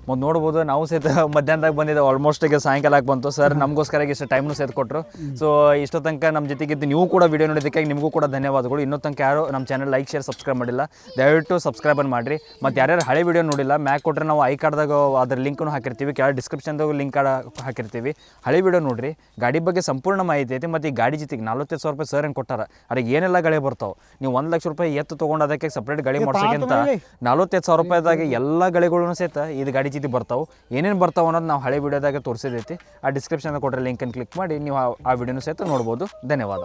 ಮತ್ತು ನೋಡ್ಬೋದು ನಾವು ಸಹಿತ ಮಧ್ಯಾಹ್ನದಾಗ ಬಂದಿದ್ದೆ, ಆಲ್ಮೋಸ್ಟ್ ಈಗ ಸಾಯಂಕಾಲಕ್ಕೆ ಬಂತು ಸರ್. ನಮಗೋಸ್ಕರ ಇಷ್ಟು ಟೈಮ್ನು ಸಹಿತ ಕೊಟ್ಟರು. ಸೊ ಇಷ್ಟೋ ತನಕ ನಮ್ಮ ಜೊತೆಗಿದ್ದು ನೀವು ಕೂಡ ವಿಡಿಯೋ ನೋಡಿದ್ದಕ್ಕಾಗಿ ನಿಮಗೂ ಕೂಡ ಧನ್ಯವಾದಗಳು. ಇನ್ನೂ ತನಕ ಯಾರು ನಮ್ಮ ಚಾನಲ್ ಲೈಕ್ ಶೇರ್ ಸಬ್ಸ್ಕ್ರೈಬ್ ಮಾಡಿಲ್ಲ, ದಯವಿಟ್ಟು ಸಬ್ಸ್ಕ್ರೈಬನ್ನು ಮಾಡಿರಿ. ಮತ್ತು ಯಾರ್ಯಾರು ಹಳೆ ವಿಡಿಯೋ ನೋಡಿಲ್ಲ, ಮ್ಯಾಕ್ ಕೊಟ್ಟರೆ ನಾವು ಐ ಕಾರ್ಡ್ದಾಗ ಅದ್ರ ಲಿಂಕನ್ನು ಹಾಕಿರ್ತೀವಿ, ಕೆಳಗೆ ಡಿಸ್ಕ್ರಿಪ್ಷನ್ದಾಗ ಲಿಂಕ್ ಕಾರ್ಡ್ ಹಾಕಿರ್ತೀವಿ. ಹಳೆ ವಿಡಿಯೋ ನೋಡಿರಿ, ಗಾಡಿ ಬಗ್ಗೆ ಸಂಪೂರ್ಣ ಮಾಹಿತಿ ಐತಿ. ಮತ್ತು ಈ ಗಾಡಿ ಜೊತೆಗೆ 45,000 ರೂಪಾಯಿ ಸರ್ ಹೆಂಗೆ ಕೊಟ್ಟಾರ, ಅದಕ್ಕೆ ಏನೆಲ್ಲ ಗಾಡಿ ಬರ್ತಾವೆ. ನೀವು 1 ಲಕ್ಷ ರೂಪಾಯಿ ಎತ್ತು ತೊಗೊಂಡು ಅದಕ್ಕೆ ಸಪ್ರೇಟ್ ಗಾಡಿ ಮಾಡಿಸೋಕ್ಕಿಂತ 45,000 ರೂಪಾಯಿದಾಗ ಎಲ್ಲ ಗಾಡಿಗಳೂ ಸಹಿತ ಇದು ಗಾಡಿ ಜೊತೆ ಬರ್ತಾವೆ. ಏನೇನು ಬರ್ತಾವೆ ಅನ್ನೋದು ನಾವು ಹಳೆ ವಿಡಿಯೋದಾಗ ತೋರಿಸಿದೈತಿ. ಆ ಡಿಸ್ಕ್ರಿಪ್ಷನ್ದಾಗ ಕೊಟ್ಟರೆ ಲಿಂಕನ್ನು ಕ್ಲಿಕ್ ಮಾಡಿ ನೀವು ಆ ವಿಡಿಯೋನು ಸಹಿತ ನೋಡ್ಬೋದು. ಧನ್ಯವಾದ.